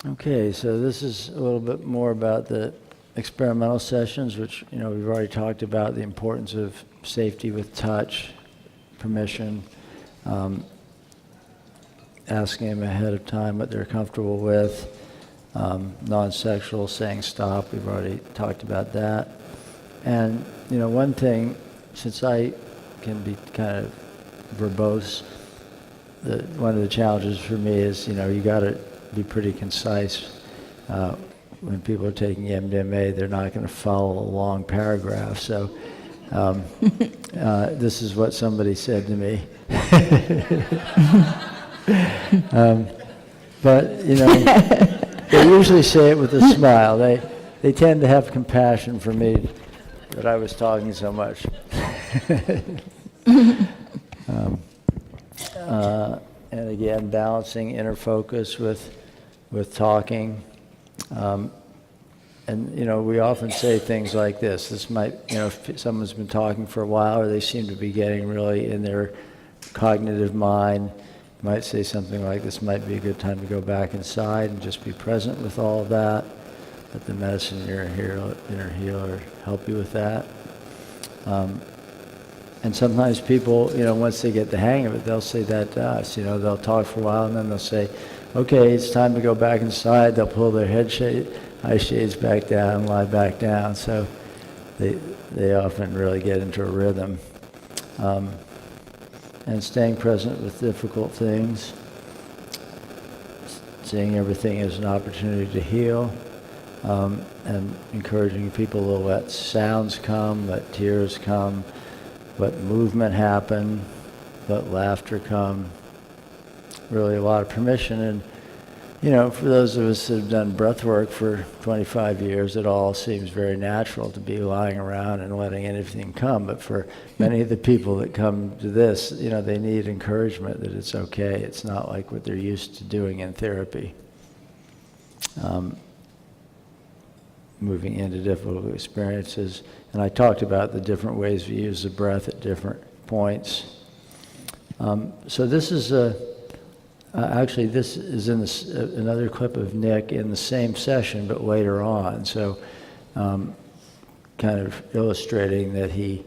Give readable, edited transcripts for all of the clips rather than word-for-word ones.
Okay, so this is a little bit more about the experimental sessions, which, we've already talked about the importance of safety with touch, permission, asking them ahead of time what they're comfortable with, non-sexual, saying stop, we've already talked about that. And, one thing, since I can be kind of verbose, one of the challenges for me is, you got to be pretty concise. When people are taking MDMA, they're not going to follow a long paragraph. So this is what somebody said to me. But, they usually say it with a smile. They tend to have compassion for me that I was talking so much. And again, balancing inner focus with talking. And, we often say things like this. This might, if someone's been talking for a while or they seem to be getting really in their cognitive mind, you might say something like, this might be a good time to go back inside and just be present with all of that. Let the medicine inner healer help you with that. And sometimes people, once they get the hang of it, they'll say that to us. They'll talk for a while and then they'll say, okay, it's time to go back inside. They'll pull their eye shades back down, lie back down. So they often really get into a rhythm. And staying present with difficult things, seeing everything as an opportunity to heal, and encouraging people to let sounds come, let tears come, let movement happen, let laughter come. Really a lot of permission. And, for those of us that have done breath work for 25 years, it all seems very natural to be lying around and letting anything come. But for many of the people that come to this, they need encouragement that it's okay. It's not like what they're used to doing in therapy. Moving into difficult experiences. And I talked about the different ways we use the breath at different points. So this is actually this is in another clip of Nick in the same session, but later on. So kind of illustrating that he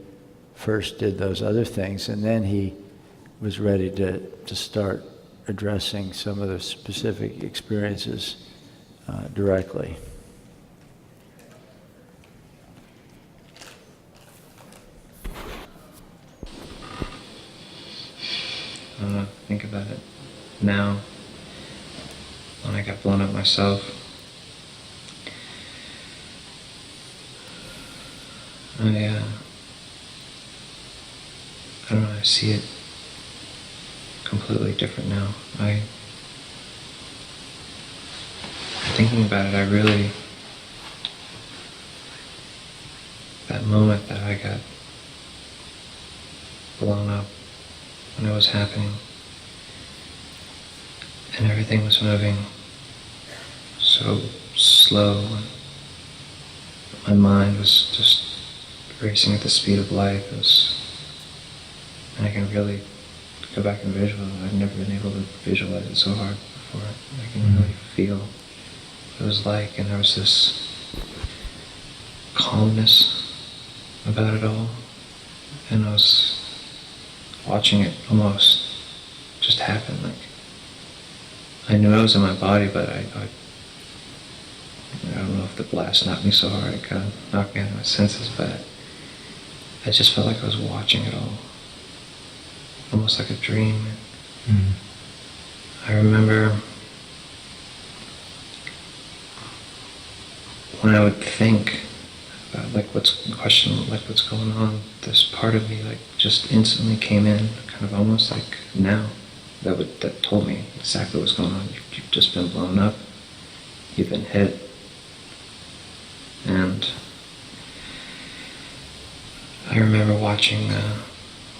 first did those other things, and then he was ready to start addressing some of the specific experiences directly. I don't know, think about it now, when I got blown up myself. I don't know, I see it completely different now. Thinking about it, that moment that I got blown up, when it was happening, and everything was moving so slow, and my mind was just racing at the speed of light. And I can really go back and visualize. I've never been able to visualize it so hard before. I can really feel what it was like, and there was this calmness about it all, and I was watching it almost just happen. Like, I knew I was in my body, but I don't know if the blast knocked me so hard it kind of knocked me out of my senses, but I just felt like I was watching it all, almost like a dream. I remember when I would think about what's going on, this part of me just instantly came in, kind of almost like now, that told me exactly what's going on. You've just been blown up, you've been hit, and I remember watching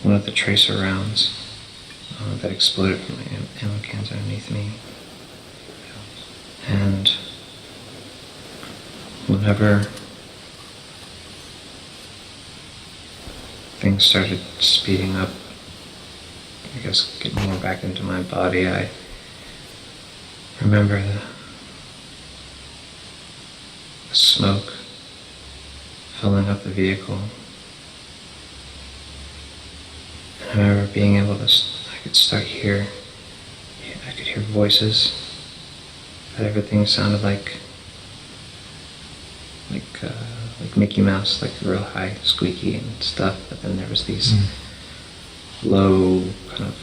one of the tracer rounds that exploded from the ammo cans underneath me, and whenever things started speeding up, I guess getting more back into my body, I remember smoke filling up the vehicle. And I remember being able to, I could hear voices, but everything sounded like Mickey Mouse, like real high, squeaky and stuff, but then there was these low, kind of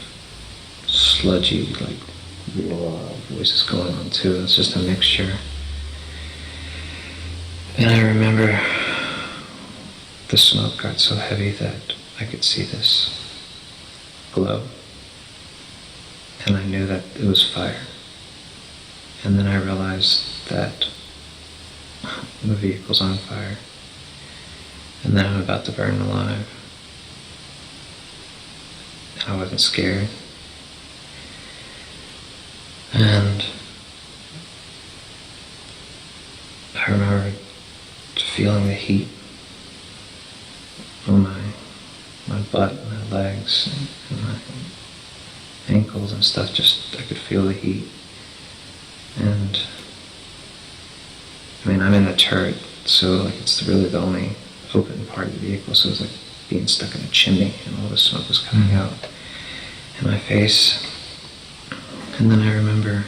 sludgy, like real voices going on too. It was just a mixture. And I remember the smoke got so heavy that I could see this glow. And I knew that it was fire. And then I realized that the vehicle's on fire. And then I'm about to burn alive. And I wasn't scared. And I remember feeling the heat on my butt, my legs, and my ankles and stuff. Just, I could feel the heat. And I mean, I'm in the turret, so like it's really the only open part of the vehicle, so it was like being stuck in a chimney and all the smoke was coming out in my face. And then I remember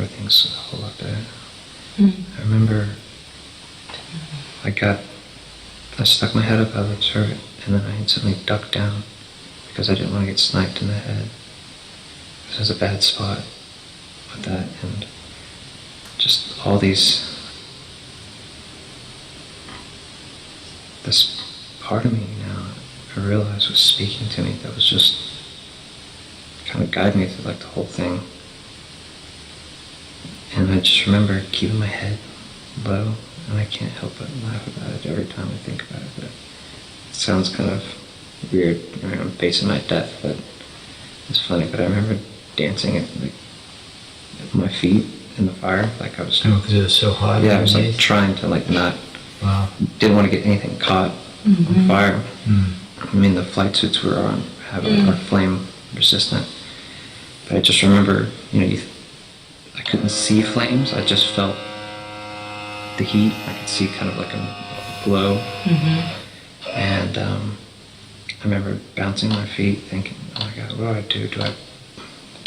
things a whole lot better. I remember I stuck my head up out of the turret, and then I instantly ducked down because I didn't want to get sniped in the head. This was a bad spot with that, and just all this part of me now, I realized was speaking to me, that was just kind of guiding me through like the whole thing. And I just remember keeping my head low, and I can't help but laugh about it every time I think about it. But it sounds kind of weird, I'm facing my death, but it's funny. But I remember dancing at my feet in the fire, like I was. Oh, because it was so hot. Yeah, I was like trying to like not. Wow. Didn't want to get anything caught on fire. I mean, the flight suits were on, are flame resistant. But I just remember, I couldn't see flames. I just felt the heat. I could see kind of like a glow. And I remember bouncing my feet, thinking, "Oh my God, what do I do? Do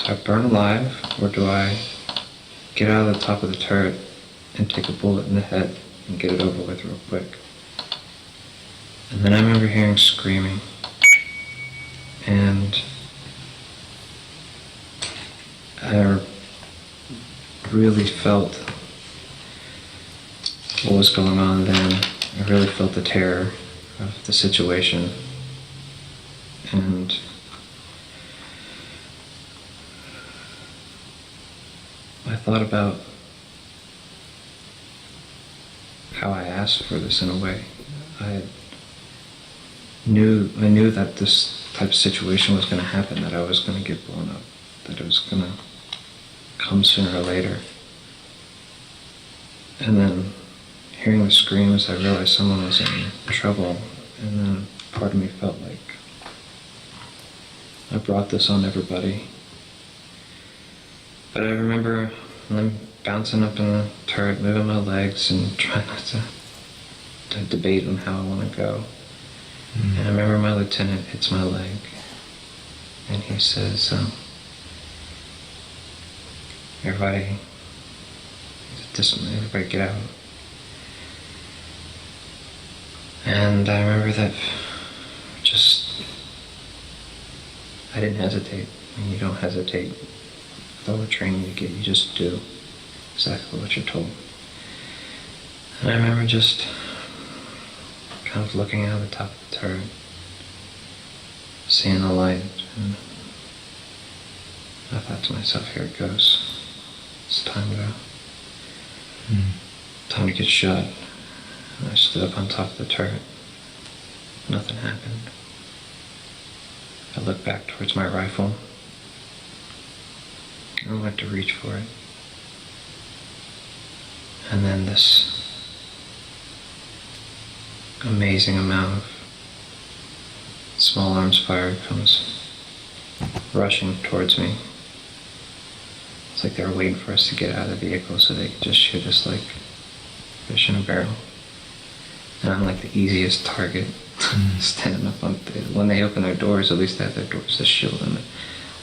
I burn alive, or do I get out of the top of the turret and take a bullet in the head and get it over with real quick?" And then I remember hearing screaming, and I really felt what was going on then. I really felt the terror of the situation, and I thought about how I asked for this in a way. I knew that this type of situation was going to happen, that I was going to get blown up, that it was going to come sooner or later. And then hearing the screams, I realized someone was in trouble, and then part of me felt like I brought this on everybody. But I remember I'm bouncing up in the turret, moving my legs and trying not to debate on how I want to go. And I remember my lieutenant hits my leg, and he says, everybody get out. And I remember that I didn't hesitate. I mean, you don't hesitate with all the training you get, you just do exactly what you're told. And I remember just kind of looking out of the top of the turret, seeing the light, and I thought to myself, here it goes. It's time to get shot. And I stood up on top of the turret. Nothing happened. I looked back towards my rifle. I went to reach for it. And then this amazing amount of small arms fire comes rushing towards me. It's like they were waiting for us to get out of the vehicle so they could just shoot us like fish in a barrel. And I'm like the easiest target, standing up on, when they open their doors, at least they have their doors to shield them.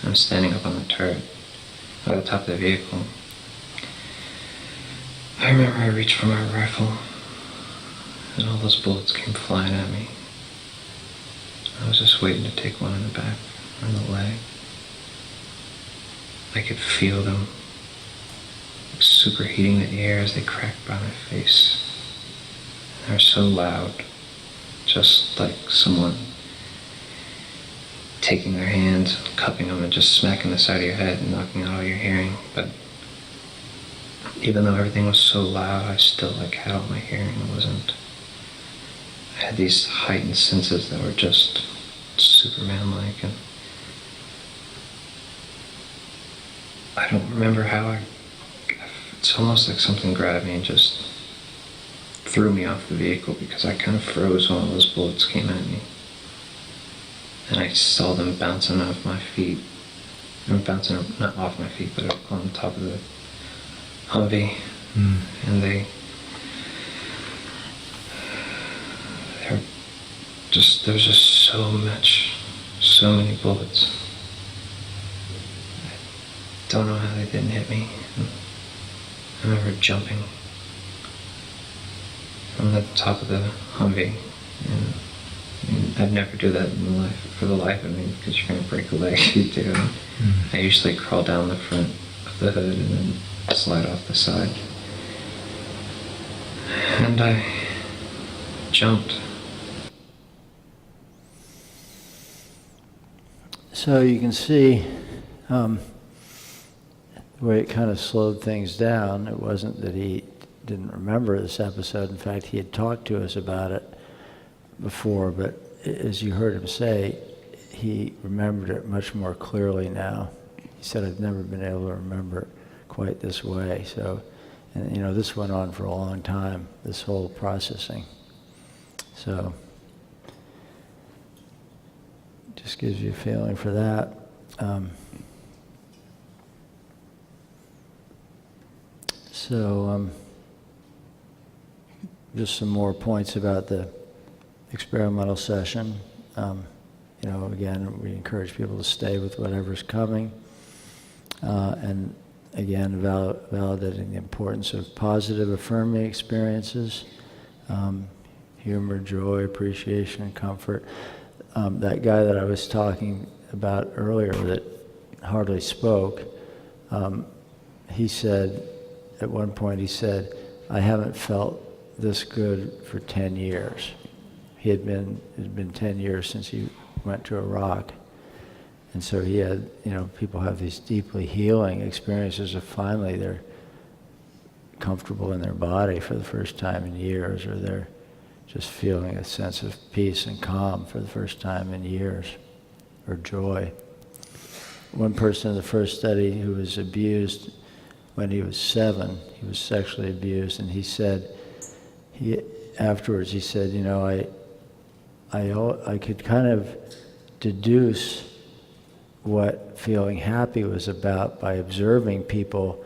I'm standing up on the turret, at the top of the vehicle. I remember I reached for my rifle, and all those bullets came flying at me. I was just waiting to take one in the back, or in the leg. I could feel them superheating the air as they cracked by my face. They were so loud, just like someone taking their hands, cupping them, and just smacking the side of your head and knocking out all your hearing. But even though everything was so loud, I still like had all my hearing. I had these heightened senses that were just Superman-like, and I don't remember how it's almost like something grabbed me and just threw me off the vehicle, because I kind of froze when all those bullets came at me. And I saw them bouncing off my feet. They were bouncing, not off my feet, but on top of the Humvee. And there was just so many bullets. I don't know how they didn't hit me. I remember jumping from the top of the Humvee, and I'd never do that for the life of me, because you're going to break a leg if you do. I usually crawl down the front of the hood and then slide off the side. And I jumped. So you can see the way it kind of slowed things down. It wasn't that he didn't remember this episode. In fact, he had talked to us about it before, but as you heard him say, he remembered it much more clearly now. He said, I've never been able to remember it quite this way. So, and this went on for a long time, this whole processing. So, just gives you a feeling for that. Just some more points about the experimental session. Again, we encourage people to stay with whatever's coming. And again, validating the importance of positive, affirming experiences, humor, joy, appreciation, and comfort. That guy that I was talking about earlier that hardly spoke, he said, at one point he said, I haven't felt this good for 10 years. It had been 10 years since he went to Iraq. And so he had, people have these deeply healing experiences of finally they're comfortable in their body for the first time in years, or they're just feeling a sense of peace and calm for the first time in years, or joy. One person in the first study who was abused when he was 7, he was sexually abused, and he said, afterwards he said, I could kind of deduce what feeling happy was about by observing people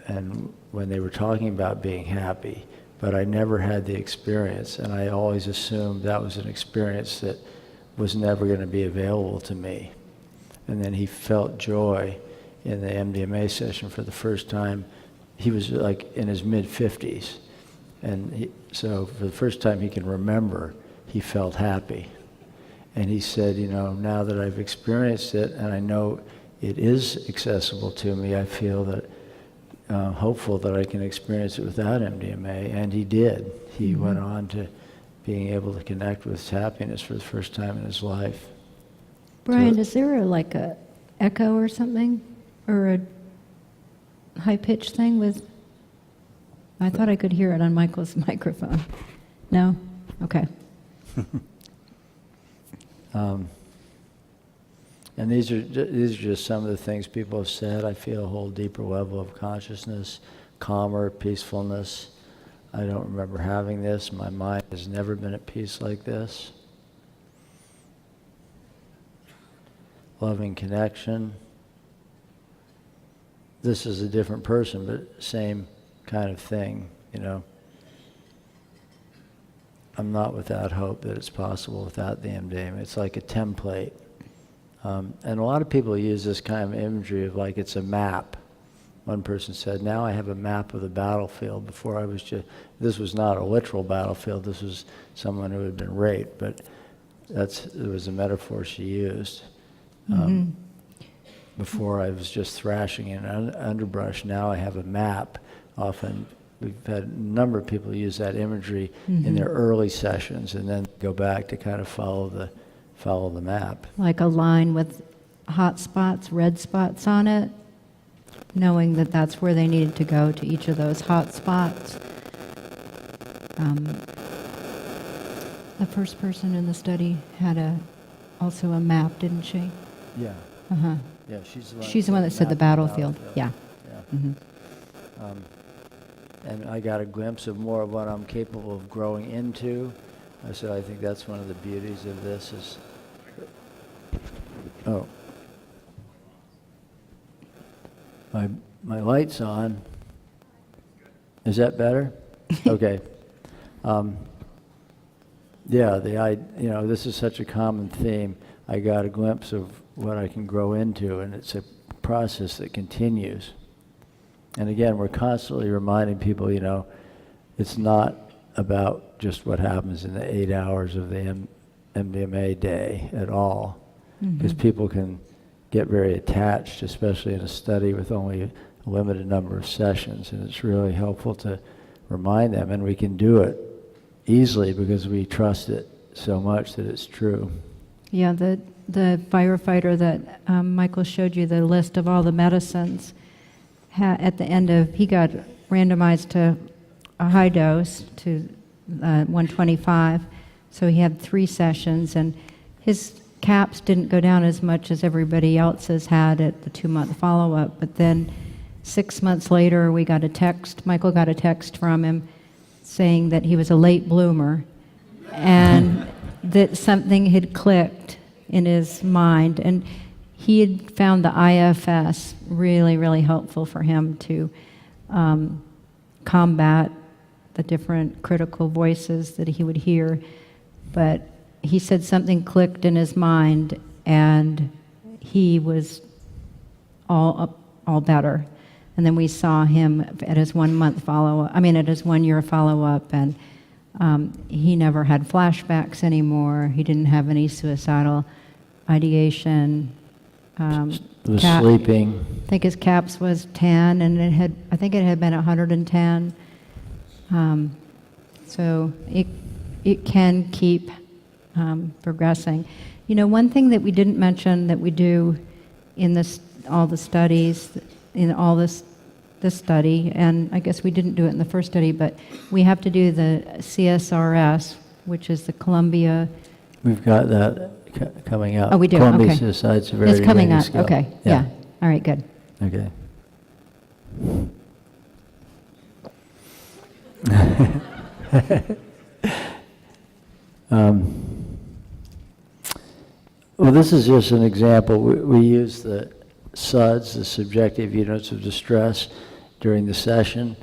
and when they were talking about being happy, but I never had the experience, and I always assumed that was an experience that was never going to be available to me. And then he felt joy in the MDMA session for the first time. He was like in his mid-50s, and so for the first time he can remember, he felt happy. And he said, now that I've experienced it and I know it is accessible to me, I feel that hopeful that I can experience it without MDMA. And he did. He went on to being able to connect with happiness for the first time in his life. Brian, is there a echo or something? Or a high-pitched thing with... I thought I could hear it on Michael's microphone. No? Okay. And these are just some of the things people have said. I feel a whole deeper level of consciousness, calmer, peacefulness. I don't remember having this. My mind has never been at peace like this. Loving connection. this is a different person, but same kind of thing, you know. I'm not without hope that it's possible without the MDMA. It's like a template. And a lot of people use this kind of imagery of like it's a map. One person said, now I have a map of the battlefield. Before I was just, this was not a literal battlefield, this was someone who had been raped, but it was a metaphor she used. Before I was just thrashing in underbrush, now I have a map. Often we've had a number of people use that imagery in their early sessions and then go back to kind of follow the map. Like a line with hot spots, red spots on it, knowing that that's where they needed to go to each of those hot spots. The first person in the study had also a map, didn't she? Yeah. Uh-huh. Yeah, She's the one that said the battlefield. Yeah. And I got a glimpse of more of what I'm capable of growing into. So I think that's one of the beauties of this is, oh, my light's on. Is that better? Okay. Yeah, this is such a common theme. I got a glimpse of what I can grow into, and it's a process that continues. And again, we're constantly reminding people, it's not about just what happens in the 8 hours of the MDMA day at all, because people can get very attached, especially in a study with only a limited number of sessions, and it's really helpful to remind them, and we can do it easily because we trust it so much that it's true. Yeah, the firefighter that Michael showed you the list of all the medicines, at the end of, he got randomized to a high dose to 125, so he had 3 sessions, and his caps didn't go down as much as everybody else's had at the 2-month follow-up, but then 6 months later we got a text, Michael got a text from him saying that he was a late bloomer and that something had clicked in his mind, and he had found the IFS really, really helpful for him to combat the different critical voices that he would hear. But he said something clicked in his mind, and he was all better. And then we saw him at his 1-month follow-up, at his 1-year follow-up, and he never had flashbacks anymore. He didn't have any suicidal ideation. Was sleeping. I think his CAPS was 10, and I think it had been 110. So it can keep progressing. One thing that we didn't mention that we do in all the studies, in all this study, and I guess we didn't do it in the first study, but we have to do the CSRS, which is the Columbia. We've got that coming up. Oh, we do. Columbia Okay. Suicide Severity It's coming Rating up. Scale. Okay. Yeah. All right. Good. Okay. Well, this is just an example. We use the SUDS, the subjective units of distress, during the session.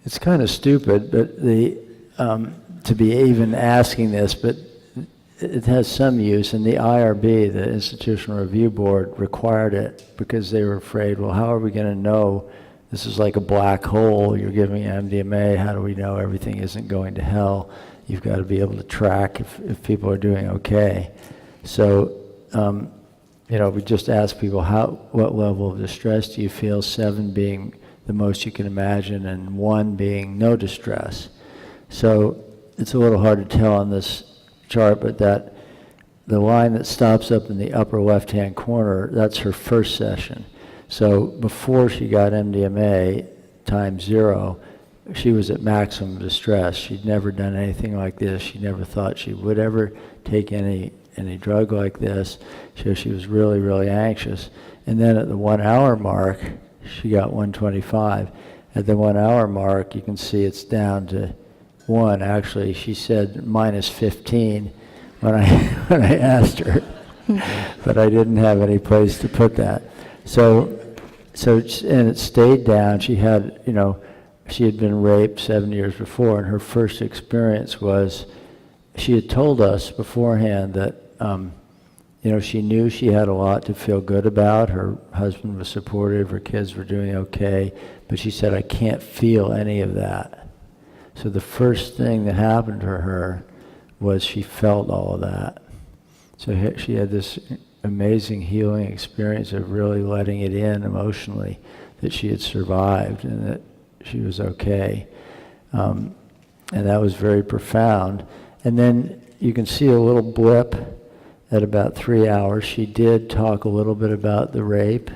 It's kind of stupid, but to be even asking this, but it has some use, and the IRB, the Institutional Review Board, required it because they were afraid, well, how are we going to know? This is like a black hole. You're giving MDMA. How do we know everything isn't going to hell? You've got to be able to track if people are doing okay. So, we just ask people, what level of distress do you feel? 7 being the most you can imagine, and 1 being no distress. So it's a little hard to tell on this chart, but that the line that stops up in the upper left-hand corner, that's her first session. So before she got MDMA times 0, she was at maximum distress. She'd never done anything like this. She never thought she would ever take any drug like this. So she was really, really anxious. And then at the 1 hour mark, she got 125. At the 1 hour mark, you can see it's down to 1. Actually, she said minus 15 when I asked her, but I didn't have any place to put that. So and it stayed down. She had, she had been raped 7 years before, and her first experience was, she had told us beforehand that, she knew she had a lot to feel good about. Her husband was supportive, her kids were doing okay, but she said, I can't feel any of that. So the first thing that happened to her was she felt all of that. So she had this amazing healing experience of really letting it in emotionally, that she had survived and that she was okay. And that was very profound. And then you can see a little blip at about 3 hours. She did talk a little bit about the rape,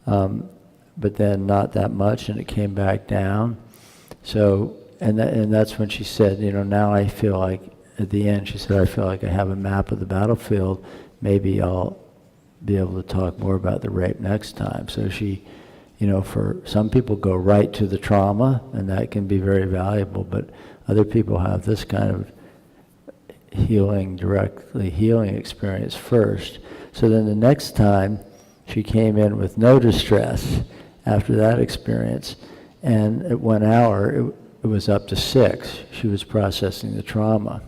but then not that much, and it came back down. So, and that's when she said, now I feel like, at the end, she said, I feel like I have a map of the battlefield. Maybe I'll be able to talk more about the rape next time. So she, for some people go right to the trauma, and that can be very valuable, but other people have this kind of directly healing experience first. So then the next time, she came in with no distress after that experience, and at 1 hour, it was up to 6. She was processing the trauma.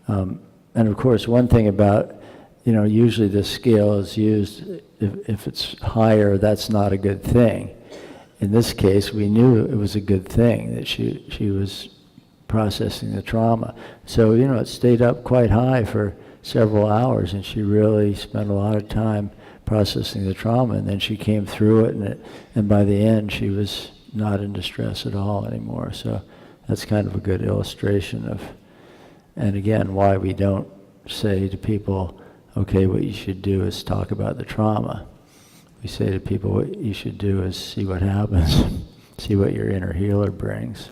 And of course, one thing about, usually this scale is used, if it's higher, that's not a good thing. In this case, we knew it was a good thing that she was processing the trauma. So, it stayed up quite high for several hours, and she really spent a lot of time processing the trauma, and then she came through it, and by the end, she was not in distress at all anymore. So that's kind of a good illustration of, and again, why we don't say to people, okay, what you should do is talk about the trauma. We say to people, what you should do is see what happens, see what your inner healer brings.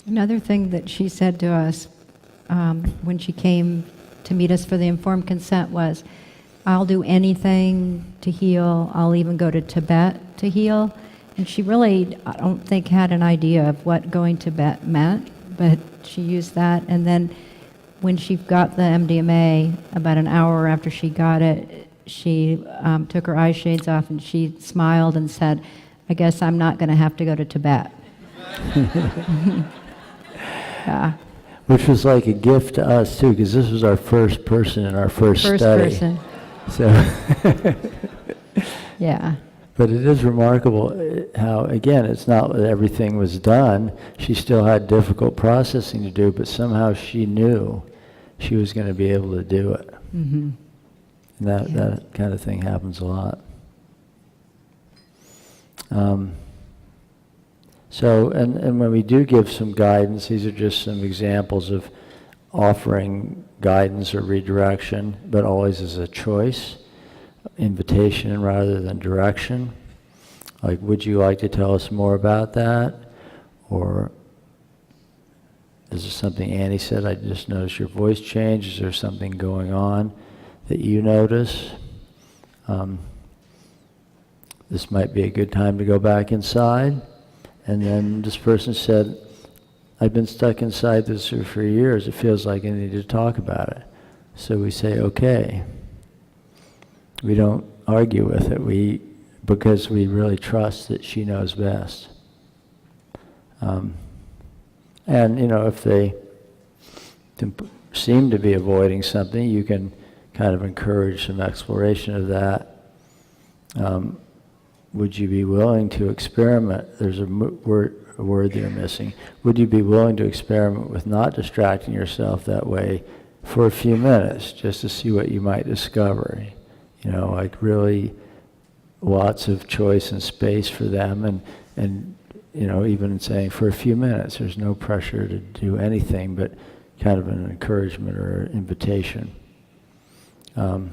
Another thing that she said to us when she came to meet us for the informed consent was, I'll do anything to heal. I'll even go to Tibet to heal. And she really, I don't think, had an idea of what going to Tibet meant, but she used that. And then when she got the MDMA, about an hour after she got it, she took her eye shades off and she smiled and said, I guess I'm not going to have to go to Tibet. Yeah. Which was like a gift to us too, because this was our first person in our first study. Person. So, yeah. But it is remarkable how, again, it's not that everything was done. She still had difficult processing to do, but somehow she knew she was going to be able to do it. Mm-hmm. And that kind of thing happens a lot. So, and when we do give some guidance, these are just some examples of offering guidance or redirection, but always as a choice, invitation rather than direction. Like, would you like to tell us more about that? Or is there something Annie said, I just noticed your voice change. Is there something going on that you notice? This might be a good time to go back inside. And then this person said, I've been stuck inside this for years. It feels like I need to talk about it. So we say, okay. We don't argue with it, because we really trust that she knows best. And, if they seem to be avoiding something, you can kind of encourage some exploration of that. Would you be willing to experiment? There's a word they're missing. Would you be willing to experiment with not distracting yourself that way for a few minutes, just to see what you might discover? Like really lots of choice and space for them, and even saying for a few minutes, there's no pressure to do anything, but kind of an encouragement or invitation. Again,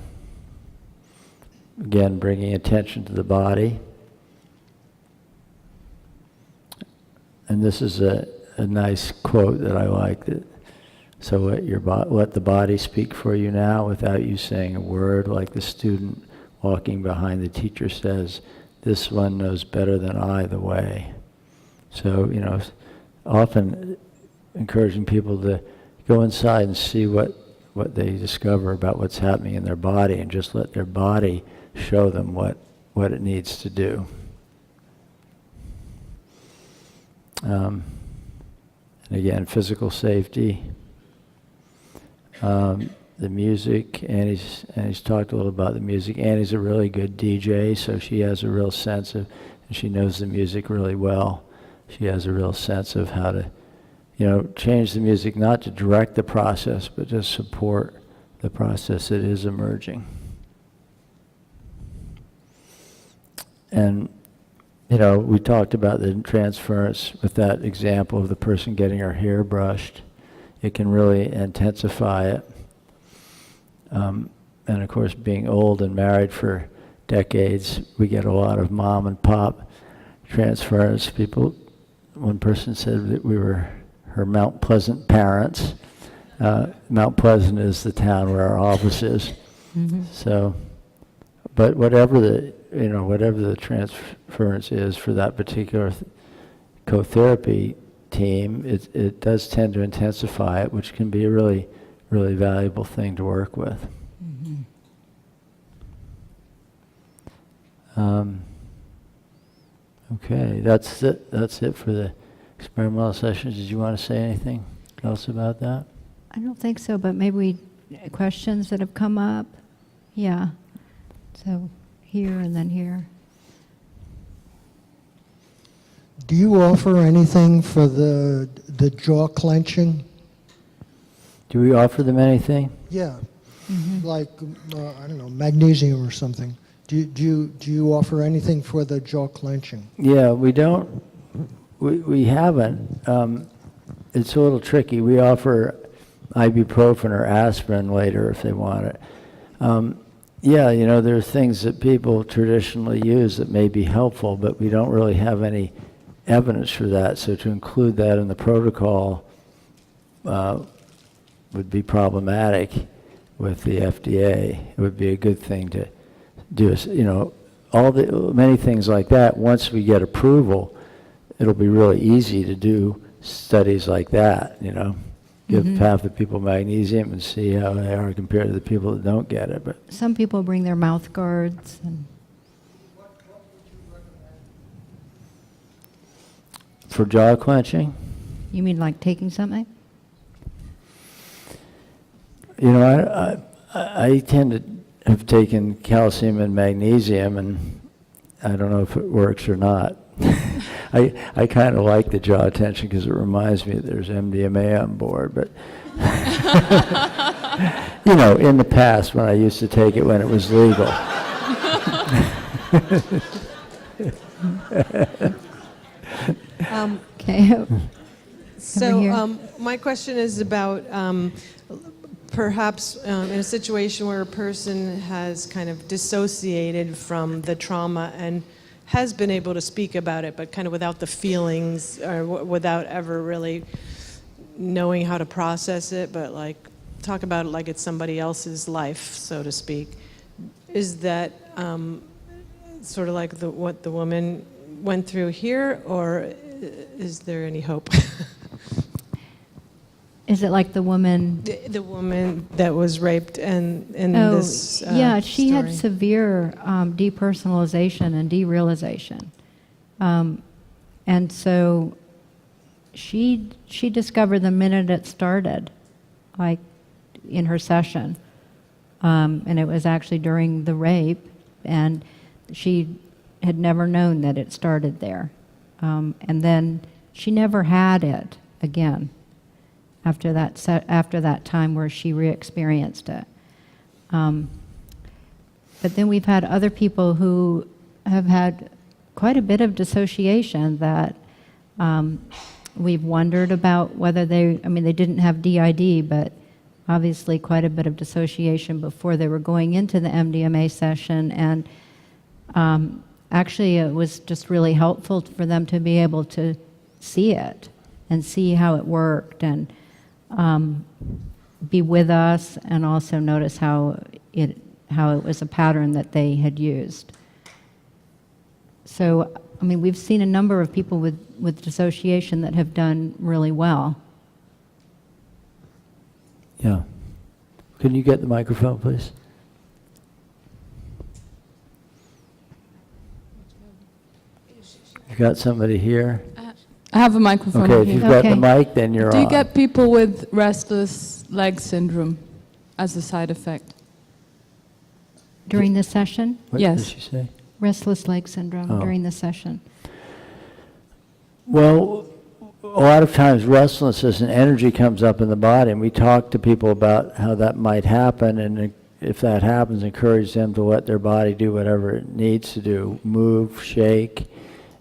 bringing attention to the body. And this is a nice quote that I like. So let the body speak for you now without you saying a word, like the student walking behind the teacher says, this one knows better than I the way. So, often encouraging people to go inside and see what they discover about what's happening in their body, and just let their body show them what what it needs to do. And again, physical safety. The music, Annie's talked a little about the music. Annie's a really good DJ, so she has a real sense of, and she knows the music really well. She has a real sense of how to, change the music, not to direct the process, but to support the process that is emerging. And, we talked about the transference with that example of the person getting her hair brushed. It can really intensify it. And of course, being old and married for decades, we get a lot of mom and pop transference. One person said that we were her Mount Pleasant parents. Mount Pleasant is the town where our office is. Mm-hmm. So, but whatever the transference is for that particular co-therapy team, it does tend to intensify it, which can be a really, really valuable thing to work with. Mm-hmm. Okay, that's it. That's it for the experimental sessions. Did you want to say anything else about that? I don't think so, but maybe questions that have come up. Yeah. So here and then here. Do you offer anything for the jaw clenching? Do we offer them anything? Yeah, Mm-hmm. like I don't know, magnesium or something. Do you offer anything for the jaw clenching? Yeah, we don't. We haven't. It's a little tricky. We offer ibuprofen or aspirin later if they want it. Yeah, there are things that people traditionally use that may be helpful, but we don't really have any evidence for that. So to include that in the protocol would be problematic with the FDA. It would be a good thing to do. Many things like that. Once we get approval, it'll be really easy to do studies like that. Give half the people magnesium and see how they are compared to the people that don't get it. But Some people bring their mouth guards. And for jaw clenching, you mean like taking something? I tend to have taken calcium and magnesium, and I don't know if it works or not. I kind of like the jaw tension because it reminds me that there's MDMA on board, but in the past when I used to take it when it was legal. Okay. So my question is about perhaps in a situation where a person has kind of dissociated from the trauma and has been able to speak about it, but kind of without the feelings or without ever really knowing how to process it, but like talk about it like it's somebody else's life, so to speak. Is that sort of like what the woman went through here, or is there any hope? Is it like the woman? The woman that was raped in this yeah, she story. had severe depersonalization and derealization. And so she discovered the minute it started, like in her session. And it was actually during the rape, and she had never known that it started there. And then she never had it again after that time where she re-experienced it. But then we've had other people who have had quite a bit of dissociation that we've wondered about whether they didn't have DID, but obviously quite a bit of dissociation before they were going into the MDMA session. And actually it was just really helpful for them to be able to see it and see how it worked and be with us, and also notice how it was a pattern that they had used. So, we've seen a number of people with dissociation that have done really well. yeah. Can you get the microphone, please? You got somebody here? I have a microphone Okay, if here. you've got the Okay. mic, then you're Do on. you get people with restless leg syndrome as a side effect? During the session? What Yes. did she say? Restless leg syndrome Oh. during the session. Well, a lot of times restlessness and energy comes up in the body, and we talk to people about how that might happen, and if that happens, encourage them to let their body do whatever it needs to do, move, shake.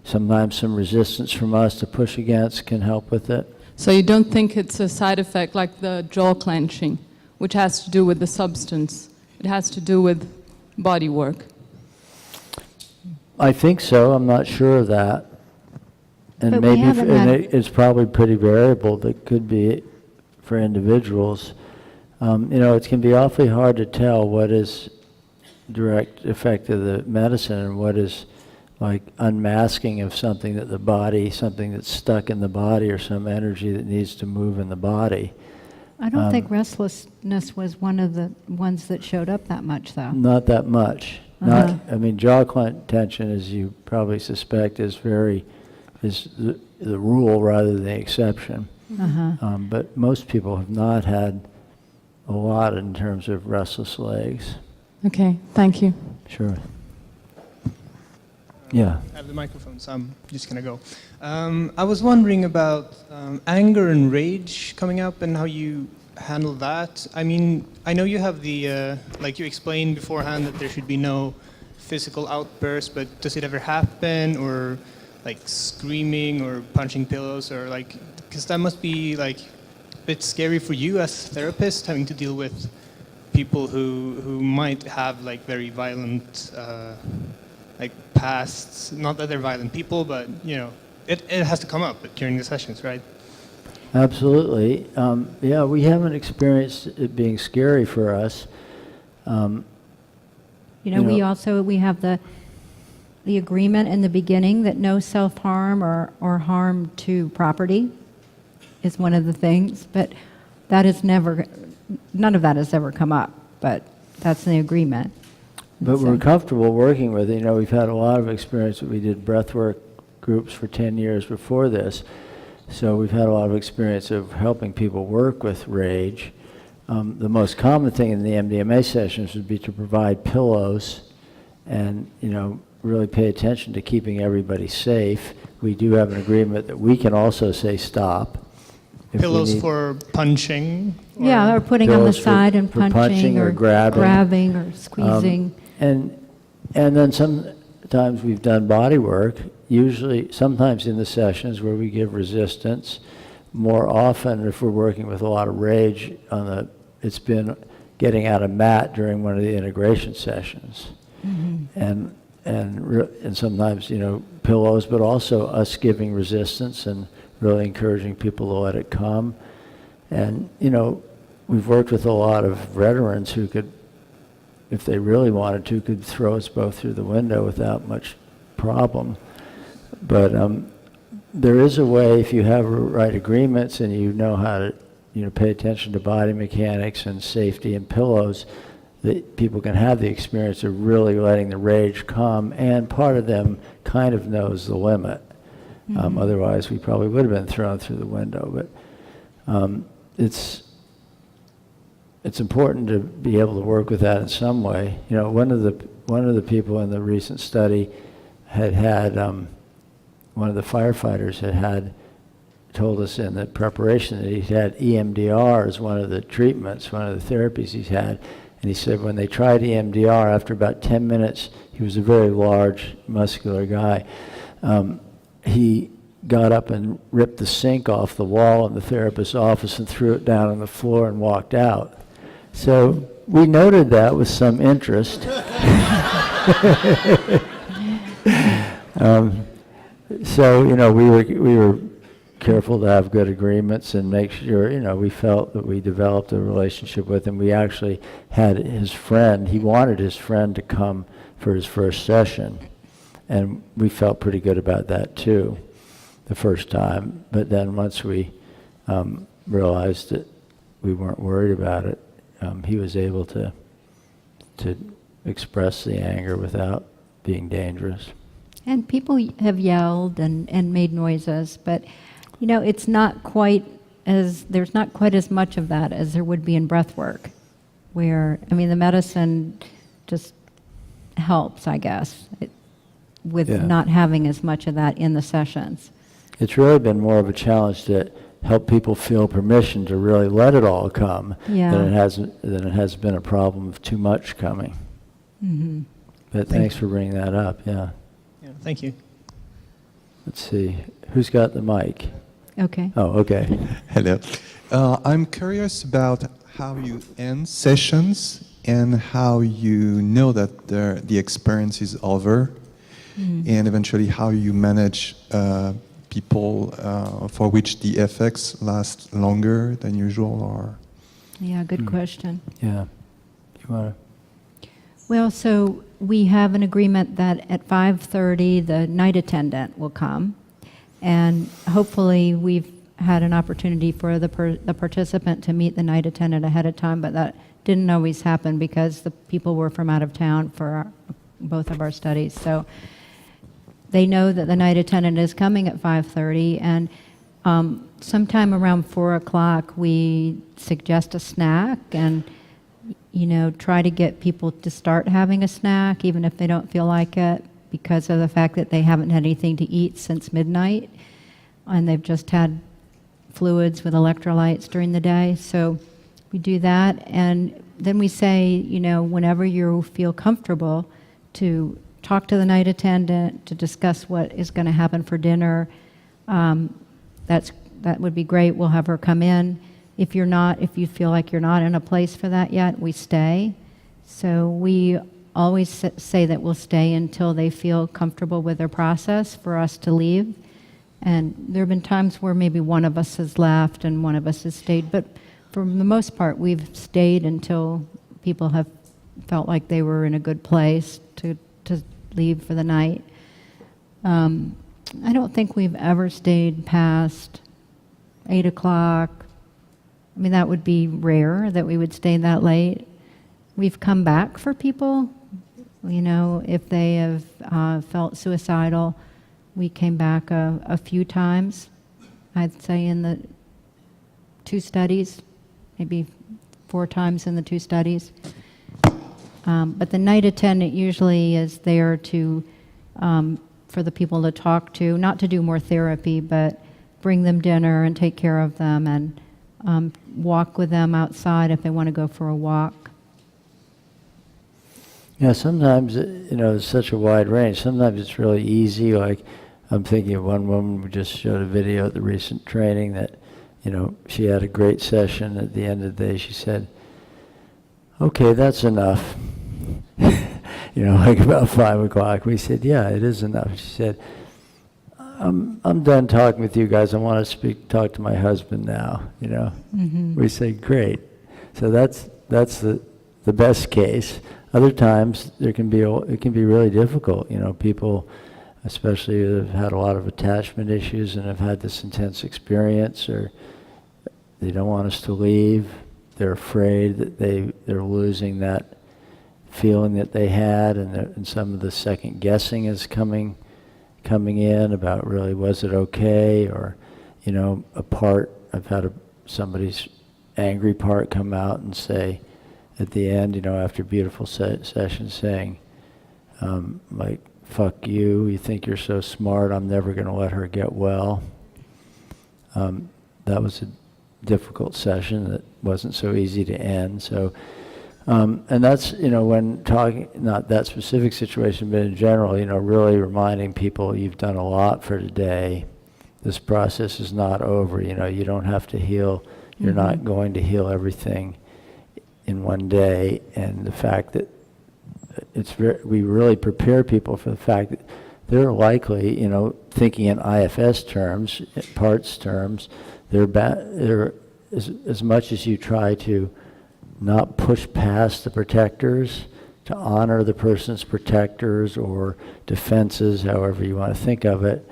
Sometimes some resistance from us to push against can help with it. So you don't think it's a side effect like the jaw clenching, which has to do with the substance? It has to do with body work. I think so. I'm not sure of that. And But we maybe, haven't and had- it's probably pretty variable. That could be for individuals. It can be awfully hard to tell what is direct effect of the medicine and what is like unmasking of something that the body, something that's stuck in the body, or some energy that needs to move in the body. I don't think restlessness was one of the ones that showed up that much, though. Not that much. Uh-huh. Jaw tension, as you probably suspect, is the rule rather than the exception. Uh-huh. But most people have not had a lot in terms of restless legs. Okay, thank you. Sure. Yeah. I have the microphone, so I'm just going to go. I was wondering about anger and rage coming up and how you handle that. I mean, I know you have the, like you explained beforehand, that there should be no physical outbursts, but does it ever happen? Or like screaming or punching pillows, or like, because that must be like a bit scary for you as a therapist, having to deal with people who might have like very violent like pasts. Not that they're violent people, but it has to come up during the sessions, right? Absolutely. Yeah, we haven't experienced it being scary for us. We have the agreement in the beginning that no self-harm or harm to property is one of the things, but that is none of that has ever come up, but that's the agreement. But So- we're comfortable working with it. We've had a lot of experience. We did breathwork groups for 10 years before this, so we've had a lot of experience of helping people work with rage. The most common thing in the MDMA sessions would be to provide pillows and, really pay attention to keeping everybody safe. We do have an agreement that we can also say stop. if we Pillows need- for punching? Yeah, or putting on the Pillows for- side and for punching or grabbing. or squeezing. And then sometimes we've done body work, usually, sometimes in the sessions where we give resistance. More often, if we're working with a lot of rage, it's been getting out of mat during one of the integration sessions. Mm-hmm. And sometimes, pillows, but also us giving resistance and really encouraging people to let it come. And, we've worked with a lot of veterans who could, if they really wanted to, could throw us both through the window without much problem. But there is a way, if you have right agreements and you know how to, pay attention to body mechanics and safety and pillows, that people can have the experience of really letting the rage come, and part of them kind of knows the limit. Otherwise, we probably would have been thrown through the window. But it's important to be able to work with that in some way. One of the people in the recent study had one of the firefighters had told us in the preparation that he'd had EMDR as one of the treatments, one of the therapies he's had. And he said when they tried EMDR, after about 10 minutes, he was a very large, muscular guy, he got up and ripped the sink off the wall in the therapist's office and threw it down on the floor and walked out. So we noted that with some interest. So, we were careful to have good agreements and make sure, we felt that we developed a relationship with him. We actually had his friend, he wanted his friend to come for his first session. And we felt pretty good about that too, the first time. But then once we realized that we weren't worried about it, he was able to express the anger without being dangerous. And people have yelled and made noises, but you know, it's not quite as, there's not quite as much of that as there would be in breath work, where, I mean, the medicine just helps, I guess, with not having as much of that in the sessions. It's really been more of a challenge to help people feel permission to really let it all come than it has been a problem of too much coming. Mm-hmm. But thanks for bringing that up, Yeah, thank you. Let's see, who's got the mic? Okay. Oh, okay. Hello. I'm curious about how you end sessions and how you know that the experience is over, and eventually how you manage people for which the effects last longer than usual, or... Yeah, good question. Yeah. You want to? Well, so we have an agreement that at 5:30 the night attendant will come, and hopefully we've had an opportunity for the participant to meet the night attendant ahead of time, but that didn't always happen because the people were from out of town for both of our studies. So they know that the night attendant is coming at 5:30, and sometime around 4 o'clock we suggest a snack and, you know, try to get people to start having a snack even if they don't feel like it, because of the fact that they haven't had anything to eat since midnight and they've just had fluids with electrolytes during the day. So we do that, and then we say, you know, whenever you feel comfortable to talk to the night attendant, to discuss what is going to happen for dinner, that would be great. We'll have her come in. If you feel like you're not in a place for that yet, we stay. So we always say that we'll stay until they feel comfortable with their process for us to leave. And there have been times where maybe one of us has left and one of us has stayed, but for the most part, we've stayed until people have felt like they were in a good place to leave for the night. I don't think we've ever stayed past 8 o'clock. I mean, that would be rare that we would stay that late. We've come back for people, you know, if they have felt suicidal. We came back a few times, I'd say in the 2 studies, maybe 4 times in the 2 studies. But the night attendant usually is there to, for the people to talk to, not to do more therapy, but bring them dinner and take care of them and walk with them outside if they want to go for a walk. Yeah, sometimes, you know, it's such a wide range. Sometimes it's really easy, like I'm thinking of one woman we just showed a video at the recent training that, you know, she had a great session. At the end of the day, she said, okay, that's enough. You know, like about 5 o'clock. We said, yeah, it is enough. She said, I'm done talking with you guys. I want to talk to my husband now, you know. Mm-hmm. We say, great. So that's the best case. Other times it can be really difficult. You know, people, especially who have had a lot of attachment issues and have had this intense experience, or they don't want us to leave. They're afraid that they're losing that feeling that they had, and some of the second guessing is coming in about really, was it okay, or, you know, I've had somebody's angry part come out and say at the end, you know, after a beautiful session, saying, like, fuck you, you think you're so smart, I'm never going to let her get well. That was a difficult session that wasn't so easy to end. So, and that's, you know, when talking, not that specific situation, but in general, you know, really reminding people you've done a lot for today. This process is not over. You know, you don't have to heal. You're not going to heal everything in one day. And the fact that we really prepare people for the fact that they're likely, you know, thinking in IFS terms, parts terms, they're as much as you try to not push past the protectors, to honor the person's protectors or defenses, however you want to think of it,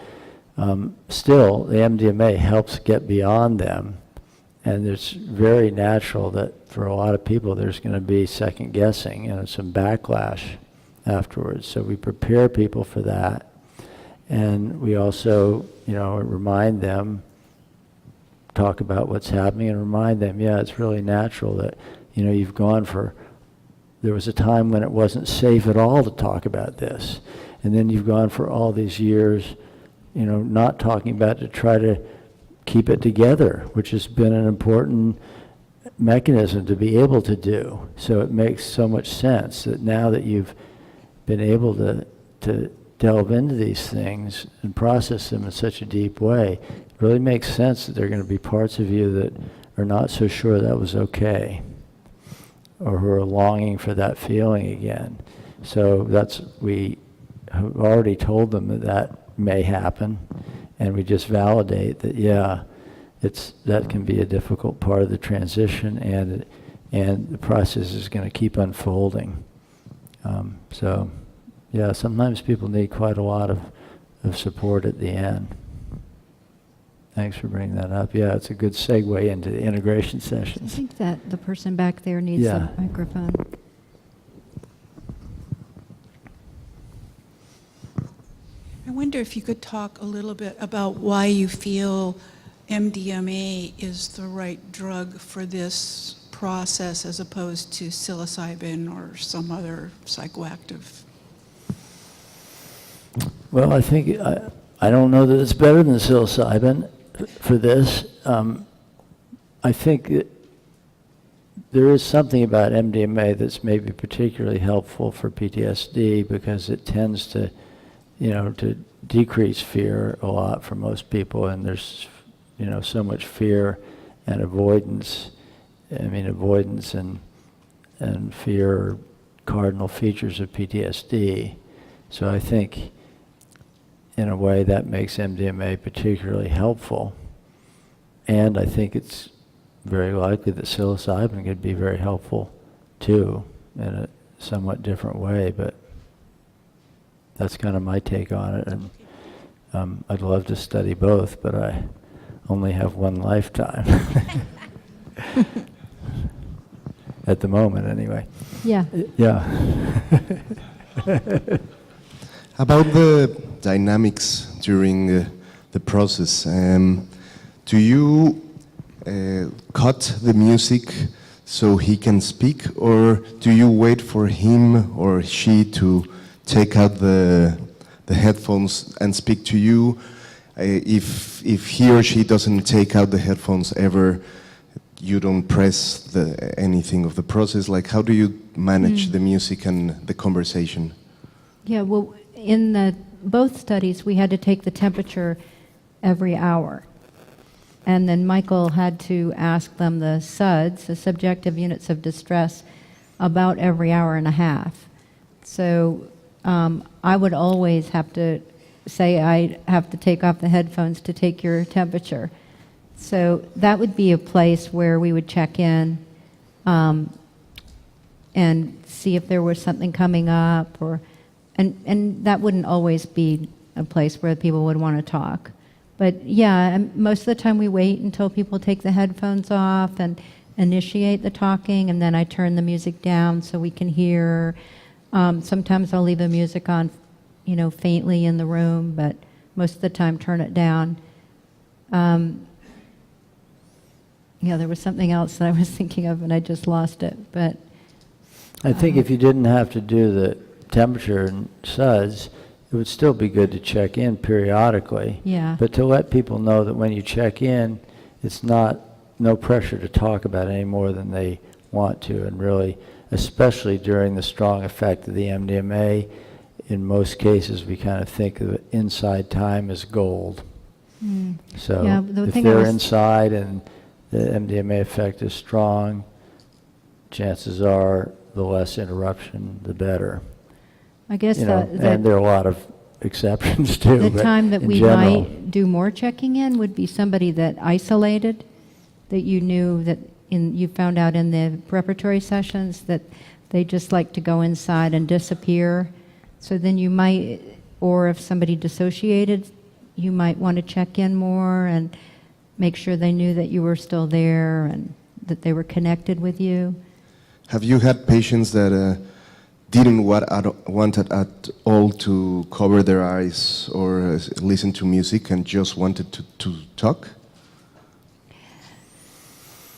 still the MDMA helps get beyond them. And it's very natural that for a lot of people there's going to be second guessing and some backlash afterwards. So we prepare people for that. And we also, remind them, talk about what's happening and remind them, yeah, it's really natural that, you've gone there was a time when it wasn't safe at all to talk about this. And then you've gone for all these years, not talking about it to try to keep it together, which has been an important mechanism to be able to do. So it makes so much sense that now that you've been able to delve into these things and process them in such a deep way, it really makes sense that there are going to be parts of you that are not so sure that was okay, or who are longing for that feeling again. So we have already told them that may happen, and we just validate that, yeah, that can be a difficult part of the transition, and the process is going to keep unfolding. Yeah, sometimes people need quite a lot of support at the end. Thanks for bringing that up. Yeah, it's a good segue into the integration I sessions. think that the person back there needs Yeah. a microphone. I wonder if you could talk a little bit about why you feel MDMA is the right drug for this process as opposed to psilocybin or some other psychoactive. Well, I think, I don't know that it's better than psilocybin for this. I think there is something about MDMA that's maybe particularly helpful for PTSD because it tends to, to decrease fear a lot for most people, and there's, so much fear and avoidance. I mean, avoidance and fear are cardinal features of PTSD. So I think, in a way, that makes MDMA particularly helpful. And I think it's very likely that psilocybin could be very helpful too, in a somewhat different way, but that's kind of my take on it. And I'd love to study both, but I only have one lifetime. At the moment, anyway. Yeah. Yeah. About the dynamics during the process, do you cut the music so he can speak, or do you wait for him or she to take out the headphones and speak to you? If he or she doesn't take out the headphones ever, you don't press anything of the process. Like, how do you manage the music and the conversation? Yeah, well, in both studies, we had to take the temperature every hour. And then Michael had to ask them the SUDs, the subjective units of distress, about every hour and a half. So I would always have to say I have to take off the headphones to take your temperature. So that would be a place where we would check in and see if there was something coming up, and that wouldn't always be a place where people would want to talk. But yeah, most of the time we wait until people take the headphones off and initiate the talking, and then I turn the music down so we can hear. Sometimes I'll leave the music on, faintly in the room, but most of the time turn it down. Yeah, there was something else that I was thinking of and I just lost it, but... I think if you didn't have to do the temperature and SUDs, it would still be good to check in periodically. Yeah. But to let people know that when you check in, it's no pressure to talk about it any more than they want to, and really, especially during the strong effect of the MDMA, in most cases we kind of think of inside time as gold. So Yeah, the if thing I they're was- inside and the MDMA effect is strong, chances are the less interruption, the better. I guess And there are a lot of exceptions too. the but time that in we general, might do more checking in would be somebody that isolated, that you knew that you found out in the preparatory sessions that they just like to go inside and disappear. So then you might, or if somebody dissociated, you might want to check in more and make sure they knew that you were still there and that they were connected with you. Have you had patients that didn't wanted at all to cover their eyes or listen to music and just wanted to talk?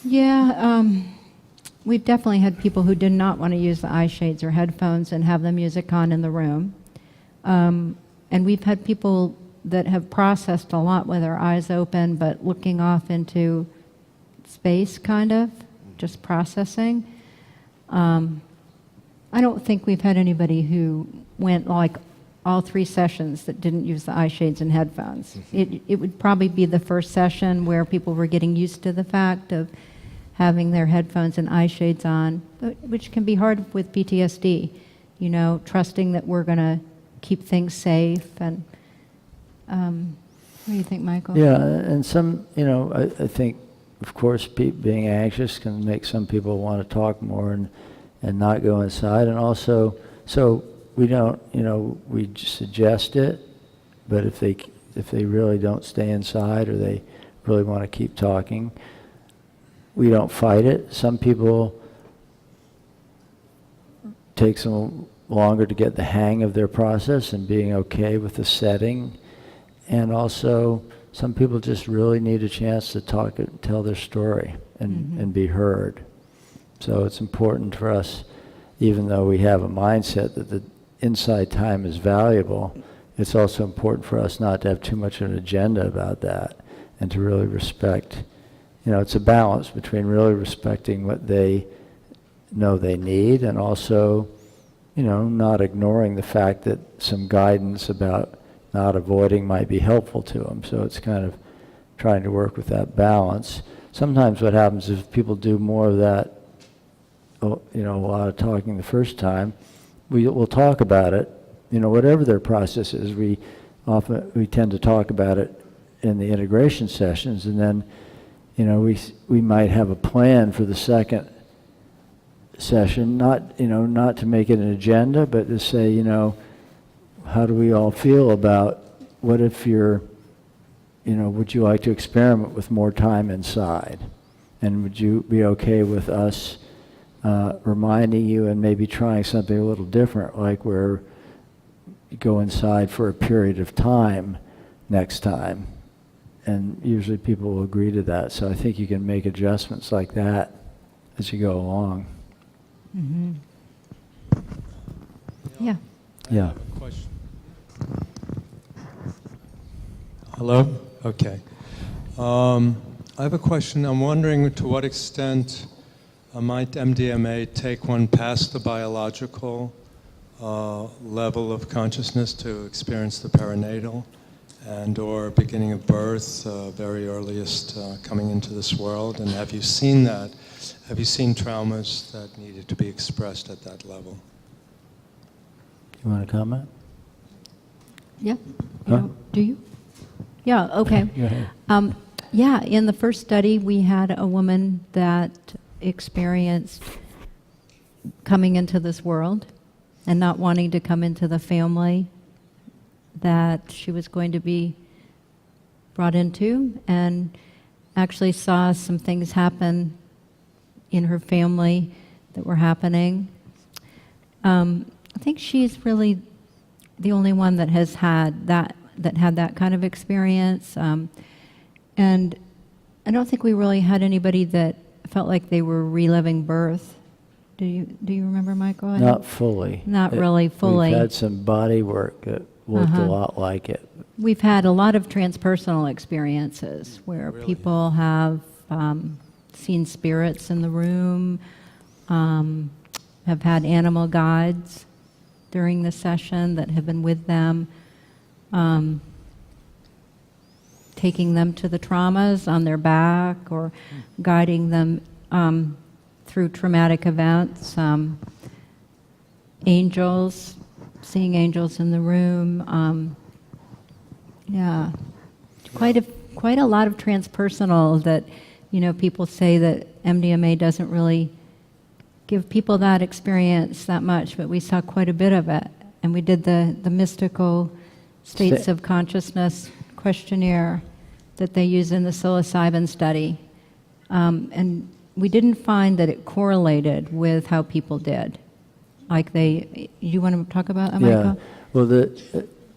Yeah, we've definitely had people who did not want to use the eye shades or headphones and have the music on in the room. And we've had people that have processed a lot with their eyes open but looking off into space, kind of, just processing. I don't think we've had anybody who went like all 3 sessions that didn't use the eye shades and headphones. It would probably be the first session where people were getting used to the fact of having their headphones and eye shades on, which can be hard with PTSD, you know, trusting that we're going to keep things safe. And what do you think, Michael? Yeah, and some, you know, I think, of course, being anxious can make some people want to talk more and not go inside. And also, so we don't, you know, we suggest it, but if they really don't stay inside or they really want to keep talking, we don't fight it. Some people take some longer to get the hang of their process and being okay with the setting. And also, some people just really need a chance to talk and tell their story and be heard. So it's important for us, even though we have a mindset that the inside time is valuable, it's also important for us not to have too much of an agenda about that and to really respect, you know, it's a balance between really respecting what they know they need and also, you know, not ignoring the fact that some guidance about not avoiding might be helpful to them. So it's kind of trying to work with that balance. Sometimes what happens is people do more of that, you know, a lot of talking the first time, we'll talk about it, you know, whatever their process is, we tend to talk about it in the integration sessions, and then, you know, we might have a plan for the second session, not to make it an agenda, but to say, you know, how do we all feel about what if you're, you know, would you like to experiment with more time inside? And would you be okay with us reminding you and maybe trying something a little different, like where you go inside for a period of time next time? And usually people will agree to that. So I think you can make adjustments like that as you go along. Mm-hmm. Yeah. Yeah. Question. Hello? Okay. I have a question. I'm wondering to what extent might MDMA take one past the biological level of consciousness to experience the perinatal and or beginning of birth, very earliest coming into this world? And have you seen that? Have you seen traumas that needed to be expressed at that level? You want to comment? Yeah. Huh? Do you? Yeah, okay. Go ahead. Yeah, in the first study, we had a woman that experienced coming into this world and not wanting to come into the family that she was going to be brought into, and actually saw some things happen in her family that were happening. I think she's really the only one that has had that kind of experience. And I don't think we really had anybody that felt like they were reliving birth. Do you remember, Michael? Not fully. Not really fully. We've had some body work that looked a lot like it. We've had a lot of transpersonal experiences where people have seen spirits in the room, have had animal guides during the session that have been with them, taking them to the traumas on their back or guiding them through traumatic events, angels, seeing angels in the room. Yeah, quite a lot of transpersonal that, you know, people say that MDMA doesn't really give people that experience that much, but we saw quite a bit of it. And we did the mystical states of consciousness questionnaire that they use in the psilocybin study. And we didn't find that it correlated with how people did. Like you want to talk about that, Yeah. Michael?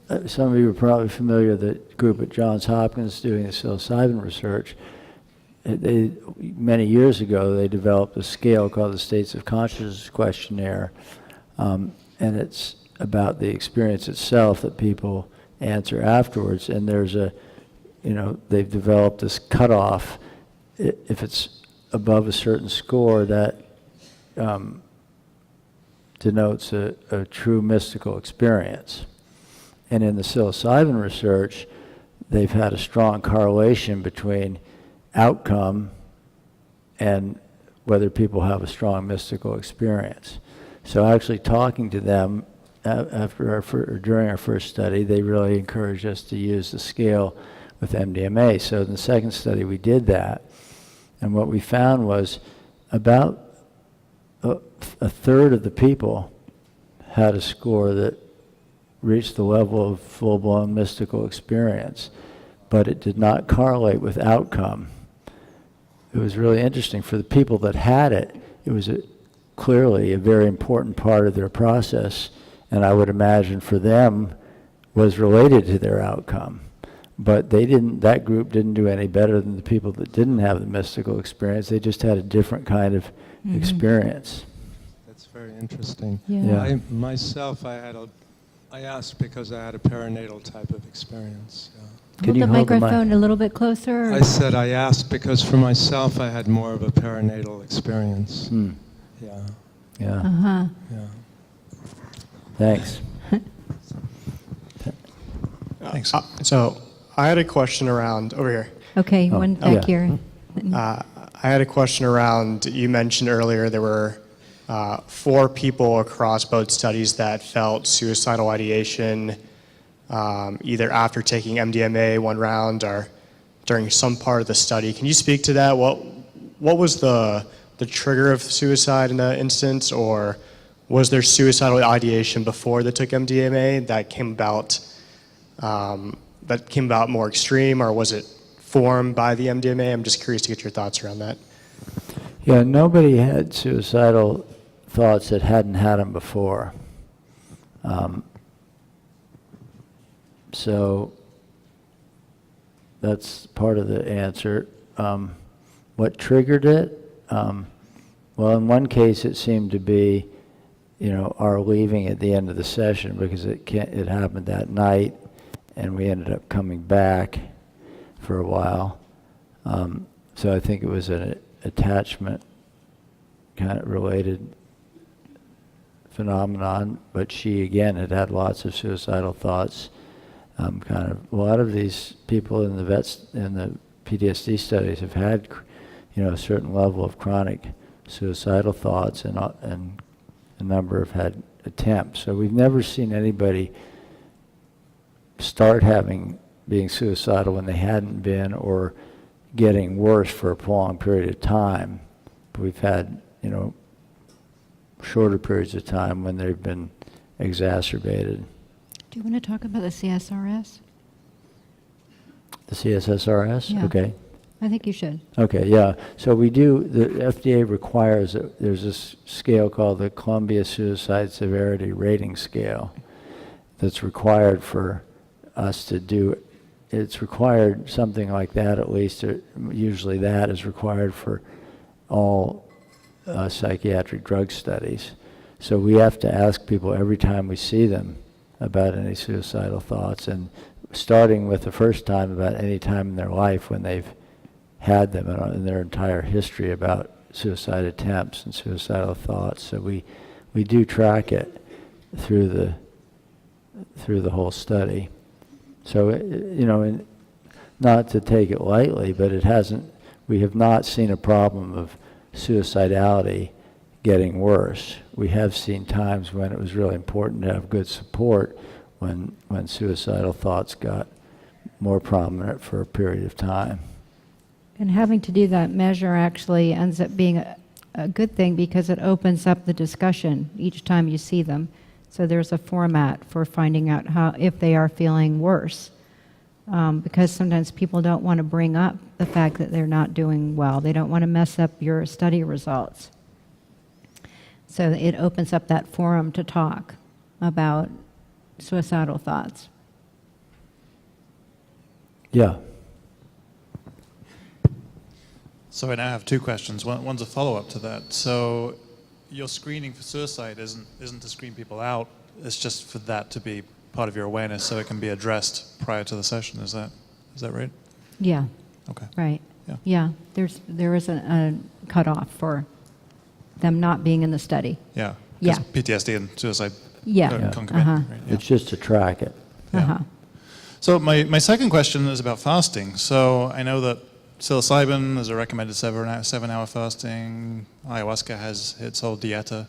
Well, some of you are probably familiar with the group at Johns Hopkins doing the psilocybin research. Many years ago, they developed a scale called the States of Consciousness Questionnaire, and it's about the experience itself that people answer afterwards. And there's they've developed this cutoff. If it's above a certain score, that denotes a true mystical experience. And in the psilocybin research, they've had a strong correlation between outcome and whether people have a strong mystical experience. So actually talking to them during our first study, they really encouraged us to use the scale with MDMA. So in the second study, we did that. And what we found was about a third of the people had a score that reached the level of full-blown mystical experience, but it did not correlate with outcome. It was really interesting. For the people that had it, it was clearly a very important part of their process, and I would imagine for them was related to their outcome. But that group didn't do any better than the people that didn't have the mystical experience. They just had a different kind of experience. That's very interesting. Yeah. I asked because I had a perinatal type of experience. Yeah. Hold the microphone a little bit closer. I said I asked because for myself I had more of a perinatal experience. Yeah. Yeah. Uh-huh. Yeah. Thanks. Thanks. So I had a question around over here. Okay, one back here. I had a question around, you mentioned earlier there were 4 people across both studies that felt suicidal ideation either after taking MDMA one round or during some part of the study. Can you speak to that? What was the trigger of suicide in that instance, or was there suicidal ideation before they took MDMA that came about more extreme, or was it formed by the MDMA? I'm just curious to get your thoughts around that. Yeah, nobody had suicidal thoughts that hadn't had them before. So that's part of the answer. What triggered it? Well, in one case, it seemed to be, our leaving at the end of the session, because it happened that night, and we ended up coming back for a while. So I think it was an attachment kind of related phenomenon, but she again had lots of suicidal thoughts. A lot of these people in the PTSD studies have had, a certain level of chronic suicidal thoughts, and a number have had attempts. So we've never seen anybody start being suicidal when they hadn't been, or getting worse for a prolonged period of time. But we've had, shorter periods of time when they've been exacerbated. Do you want to talk about the CSRS? The CSSRS? Yeah. Okay. I think you should. Okay, yeah. So we do, the FDA requires, there's this scale called the Columbia Suicide Severity Rating Scale that's required for us to do. It's required something like that, at least, usually that is required for all psychiatric drug studies. So we have to ask people every time we see them about any suicidal thoughts, and starting with the first time about any time in their life when they've had them in their entire history about suicide attempts and suicidal thoughts. So we do track it through the whole study. So not to take it lightly, but we have not seen a problem of suicidality getting worse. We have seen times when it was really important to have good support when suicidal thoughts got more prominent for a period of time. And having to do that measure actually ends up being a good thing, because it opens up the discussion each time you see them. So there's a format for finding out if they are feeling worse. Because sometimes people don't want to bring up the fact that they're not doing well. They don't want to mess up your study results. So it opens up that forum to talk about suicidal thoughts. Yeah. So I now have two questions. One's a follow-up to that. So your screening for suicide isn't to screen people out. It's just for that to be part of your awareness, so it can be addressed prior to the session. Is that right? Yeah. Okay. Right. Yeah. Yeah. There is a cutoff for them not being in the study. Yeah. Yeah. PTSD and suicide. Yeah. Concomitant, Uh-huh. right? Yeah. It's just to track it. Uh-huh. So my second question is about fasting. So I know that psilocybin is a recommended 7-hour fasting. Ayahuasca has its whole dieta.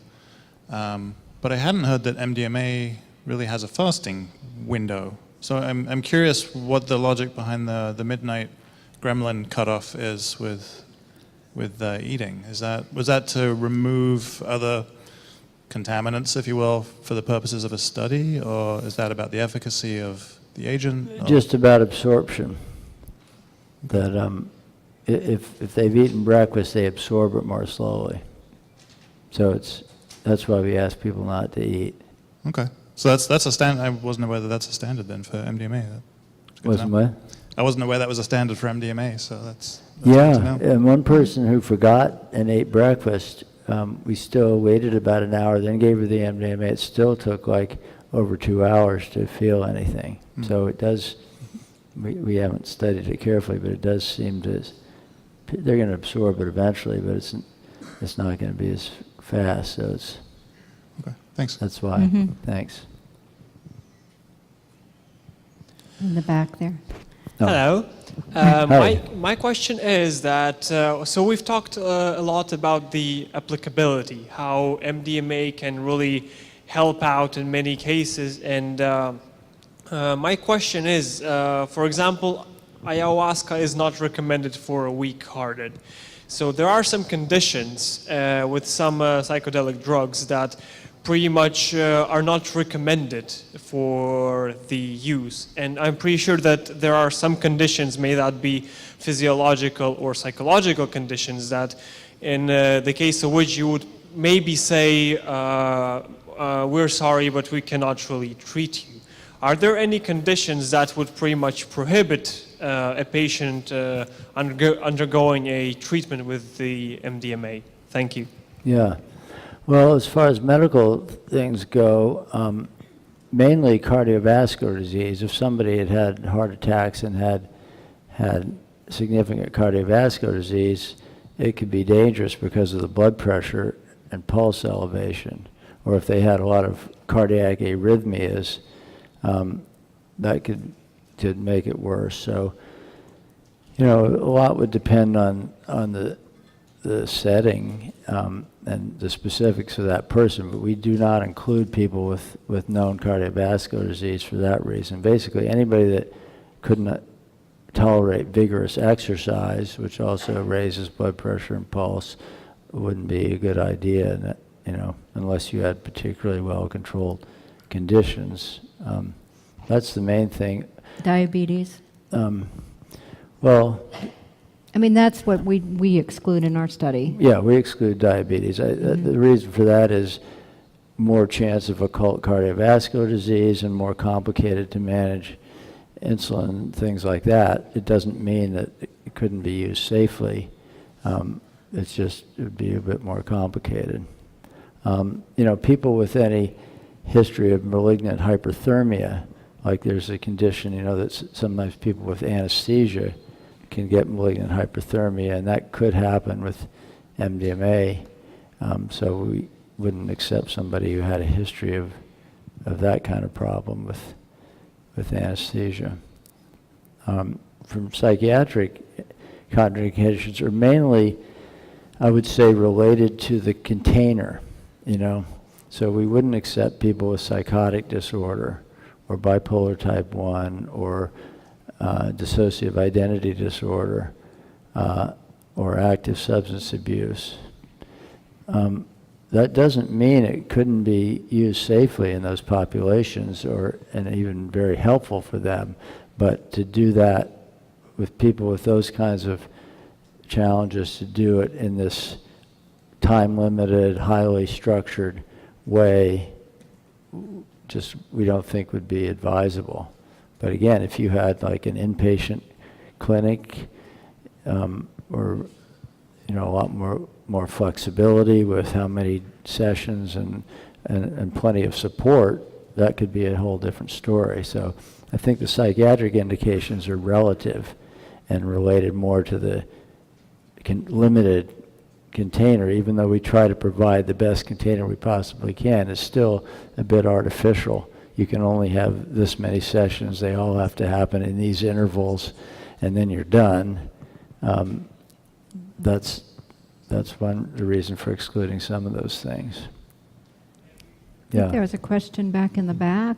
But I hadn't heard that MDMA really has a fasting window. So I'm curious what the logic behind the midnight gremlin cutoff is with eating. Was that to remove other contaminants, if you will, for the purposes of a study, or is that about the efficacy of the agent? Or? Just about absorption. That if they've eaten breakfast, they absorb it more slowly. So that's why we ask people not to eat. Okay, so that's a standard. I wasn't aware that that's a standard then for MDMA. Wasn't what? I wasn't aware that was a standard for MDMA. So that's good to know. And one person who forgot and ate breakfast, we still waited about an hour, then gave her the MDMA. It still took like over 2 hours to feel anything. So it does. We haven't studied it carefully, but it does seem to. They're going to absorb it eventually, but it's not going to be as fast. So it's. Okay. Thanks. That's why. Mm-hmm. Thanks. In the back there. No. Hello. Hi. My question is that, so we've talked a lot about the applicability, how MDMA can really help out in many cases. And my question is, for example, ayahuasca is not recommended for a weak-hearted. So there are some conditions with some psychedelic drugs that pretty much are not recommended for the use. And I'm pretty sure that there are some conditions, may that be physiological or psychological conditions, that in the case of which you would maybe say, we're sorry, but we cannot really treat you. Are there any conditions that would pretty much prohibit a patient undergoing a treatment with the MDMA? Thank you. Yeah. Well, as far as medical things go, mainly cardiovascular disease. If somebody had had heart attacks and had significant cardiovascular disease, it could be dangerous because of the blood pressure and pulse elevation. Or if they had a lot of cardiac arrhythmias, that could make it worse. So, a lot would depend on the setting and the specifics of that person, but we do not include people with known cardiovascular disease for that reason. Basically, anybody that couldn't tolerate vigorous exercise, which also raises blood pressure and pulse, wouldn't be a good idea, unless you had particularly well-controlled conditions. That's the main thing. Diabetes? Well, I mean, that's what we exclude in our study. yeah, we exclude diabetes. The reason for that is more chance of occult cardiovascular disease and more complicated to manage insulin, things like that. It doesn't mean that it couldn't be used safely. It's just, it would be a bit more complicated. People with any history of malignant hyperthermia, like there's a condition, that sometimes people with anesthesia can get malignant hyperthermia, and that could happen with MDMA. So we wouldn't accept somebody who had a history of that kind of problem with anesthesia. From psychiatric contraindications are mainly, I would say, related to the container, So we wouldn't accept people with psychotic disorder or bipolar type 1 or dissociative identity disorder or active substance abuse. That doesn't mean it couldn't be used safely in those populations and even very helpful for them, but to do that with people with those kinds of challenges, to do it in this time-limited, highly structured way, just we don't think would be advisable. But again, if you had like an inpatient clinic, or a lot more flexibility with how many sessions and plenty of support, that could be a whole different story. So I think the psychiatric indications are relative and related more to the limited container. Even though we try to provide the best container we possibly can, it's still a bit artificial. You can only have this many sessions. They all have to happen in these intervals, and then you're done. That's the reason for excluding some of those things. I think there was a question back in the back.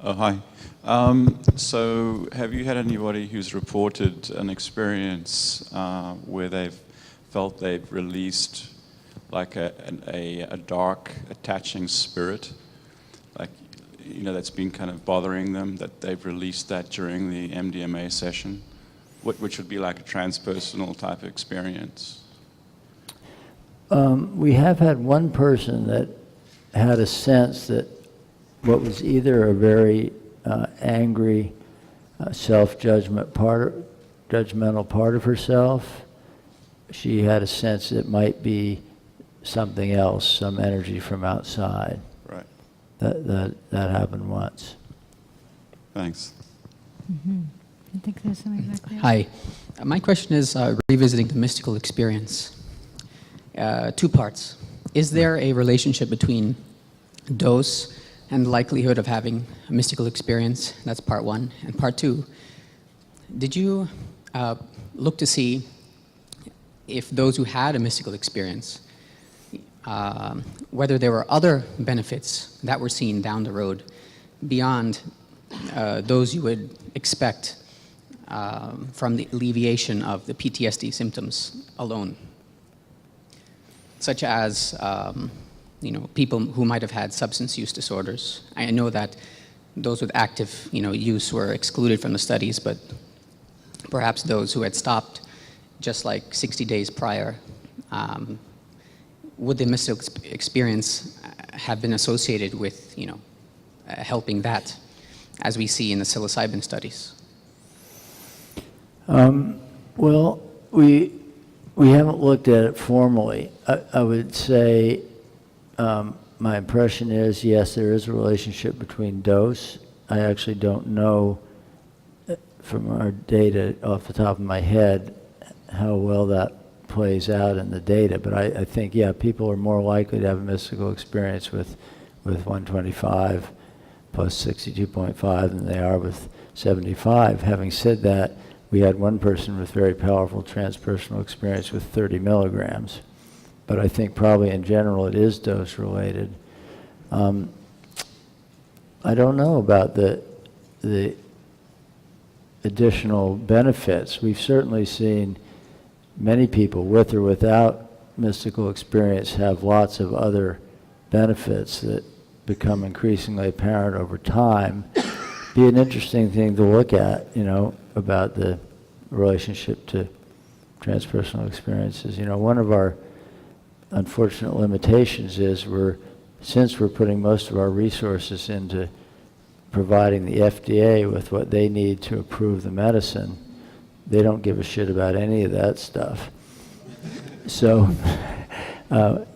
Oh, hi. So have you had anybody who's reported an experience where they've felt they've released like a dark, attaching spirit? Like, that's been kind of bothering them, that they've released that during the MDMA session, which would be like a transpersonal type of experience? We have had one person that had a sense that what was either a very angry, judgmental part of herself, she had a sense it might be something else, some energy from outside. Right. That happened once. Thanks. Mm-hmm. I think there's something back there. Hi. My question is revisiting the mystical experience. 2 parts. Is there a relationship between dose and the likelihood of having a mystical experience? That's part 1. And part 2, did you look to see if those who had a mystical experience, whether there were other benefits that were seen down the road beyond those you would expect from the alleviation of the PTSD symptoms alone, such as people who might have had substance use disorders? I know that those with active use were excluded from the studies, but perhaps those who had stopped just like 60 days prior, would the mystical experience have been associated with helping that, as we see in the psilocybin studies? Well, we haven't looked at it formally. I would say my impression is, yes, there is a relationship between dose. I actually don't know from our data off the top of my head how well that plays out in the data, but I think, yeah, people are more likely to have a mystical experience with 125 plus 62.5 than they are with 75. Having said that, we had one person with very powerful transpersonal experience with 30 milligrams. But I think probably in general it is dose related. I don't know about the additional benefits. We've certainly seen many people with or without mystical experience have lots of other benefits that become increasingly apparent over time. Be an interesting thing to look at, about the relationship to transpersonal experiences. One of our unfortunate limitations is since we're putting most of our resources into providing the FDA with what they need to approve the medicine, they don't give a shit about any of that stuff. So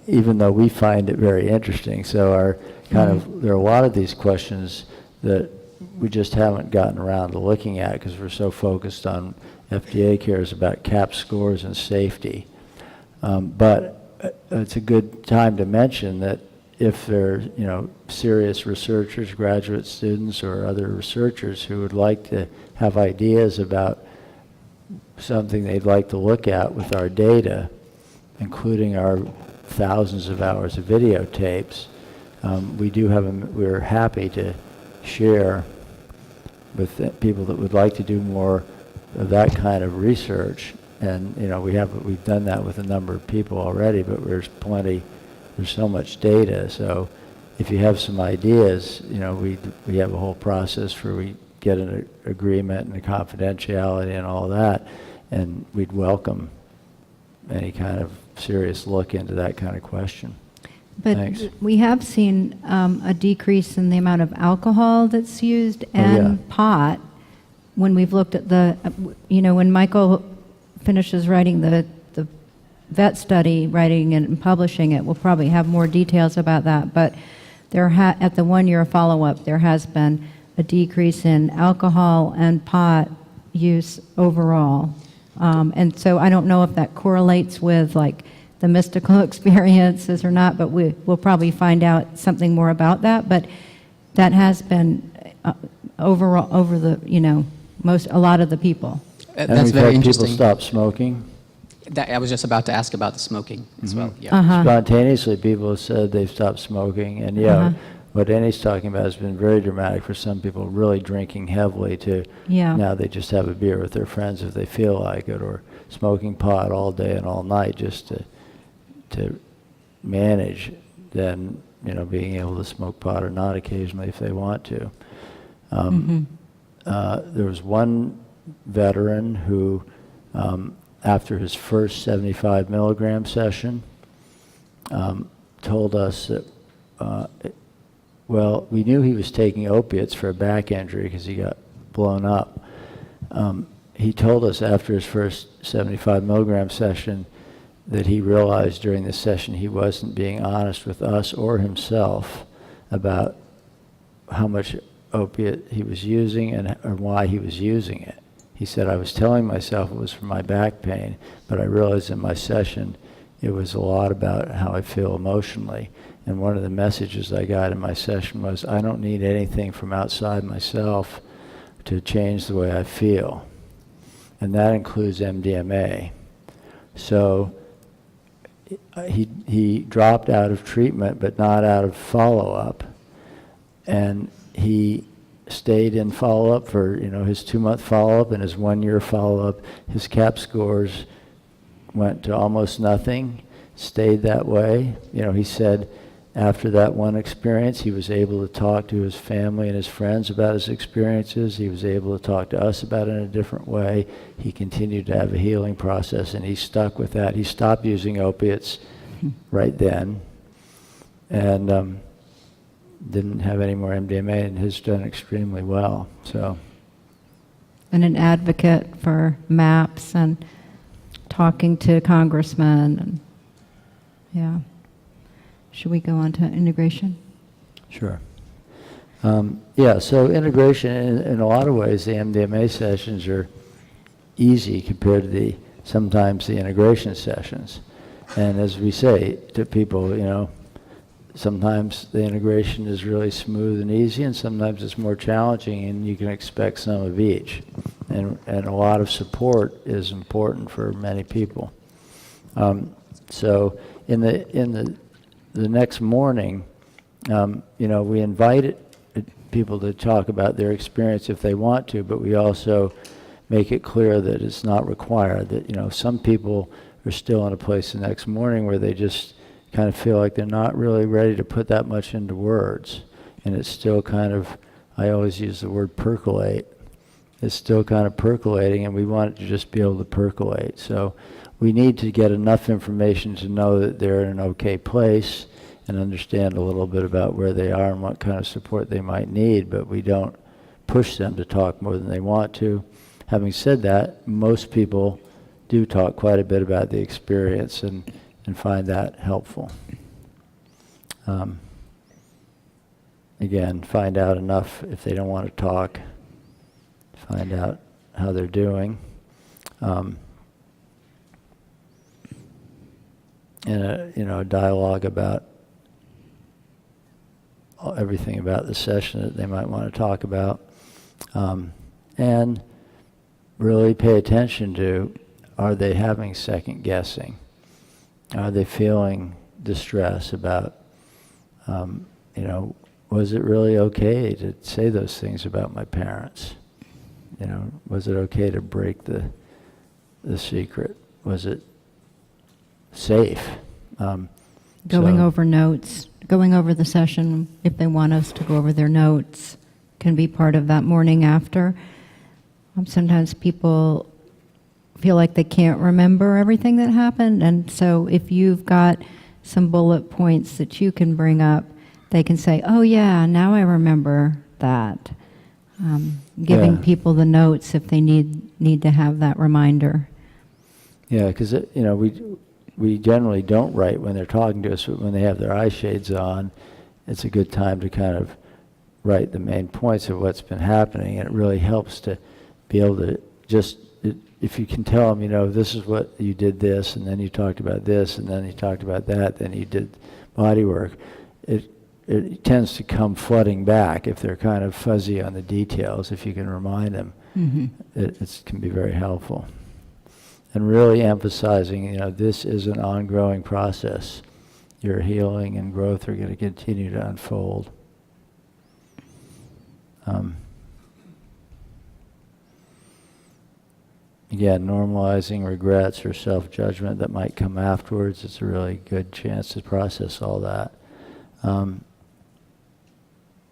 even though we find it very interesting, so there are a lot of these questions that we just haven't gotten around to looking at because we're so focused on FDA cares about CAP scores and safety. But it's a good time to mention that if there are serious researchers, graduate students, or other researchers who would like to have ideas about something they'd like to look at with our data, including our thousands of hours of videotapes, we're happy to share with people that would like to do more of that kind of research. And we've done that with a number of people already, but there's so much data. So if you have some ideas, we have a whole process where we get an agreement and a confidentiality and all that, and we'd welcome any kind of serious look into that kind of question. But Thanks. we have seen a decrease in the amount of alcohol that's used and pot when we've looked at when Michael finishes writing the vet study, writing it and publishing it, we'll probably have more details about that. But at the 1-year follow-up, there has been a decrease in alcohol and pot use overall. And so I don't know if that correlates with like the mystical experiences or not, but we'll probably find out something more about that. But that has been overall over a lot of the people. And That's we've very had interesting. people stop smoking. I was just about to ask about the smoking as well. Yeah. Spontaneously, people have said they've stopped smoking, and what Annie's talking about has been very dramatic for some people, really drinking heavily to now they just have a beer with their friends if they feel like it, or smoking pot all day and all night just to manage then being able to smoke pot or not occasionally if they want to. There was one veteran who after his first 75 milligram session told us that we knew he was taking opiates for a back injury because he got blown up. He told us after his first 75 milligram session that he realized during the session he wasn't being honest with us or himself about how much opiate he was using or why he was using it. He said, I was telling myself it was for my back pain, but I realized in my session it was a lot about how I feel emotionally. And one of the messages I got in my session was, I don't need anything from outside myself to change the way I feel. And that includes MDMA. So he dropped out of treatment, but not out of follow-up. And he stayed in follow-up for his 2-month follow-up and his 1-year follow-up. His CAP scores went to almost nothing, stayed that way. He said after that one experience, he was able to talk to his family and his friends about his experiences. He was able to talk to us about it in a different way. He continued to have a healing process, and he stuck with that. He stopped using opiates right then, and didn't have any more MDMA, and has done extremely well. So, And an advocate for MAPS and talking to congressmen. And, should we go on to integration? Sure. So integration, in a lot of ways, the MDMA sessions are easy compared to sometimes the integration sessions. And as we say to people, sometimes the integration is really smooth and easy, and sometimes it's more challenging, and you can expect some of each. And a lot of support is important for many people. So in the next morning, we invite people to talk about their experience if they want to, but we also make it clear that it's not required, that some people are still in a place the next morning where they just kind of feel like they're not really ready to put that much into words, and it's still kind of, I always use the word percolate. It's still kind of percolating, and we want it to just be able to percolate. So we need to get enough information to know that they're in an okay place and understand a little bit about where they are and what kind of support they might need, but we don't push them to talk more than they want to. Having said that, most people do talk quite a bit about the experience and find that helpful. Again, find out enough if they don't want to talk, find out how they're doing. And a dialogue about everything about the session that they might want to talk about. And really pay attention to, are they having second guessing? Are they feeling distress about, was it really okay to say those things about my parents? Was it okay to break the secret? Was it safe? Going over notes, going over the session if they want us to go over their notes, can be part of that morning after. Sometimes people feel like they can't remember everything that happened, and so if you've got some bullet points that you can bring up, they can say, oh yeah, now I remember that. Giving people the notes if they need to have that reminder. Yeah, because we generally don't write when they're talking to us, but when they have their eye shades on, it's a good time to kind of write the main points of what's been happening, and it really helps to be able to just, if you can tell them, this is what you did this, and then you talked about this, and then you talked about that, then you did body work, it tends to come flooding back if they're kind of fuzzy on the details. If you can remind them, it can be very helpful. And really emphasizing, this is an ongoing process. Your healing and growth are going to continue to unfold. Again, normalizing regrets or self-judgment that might come afterwards, it's a really good chance to process all that.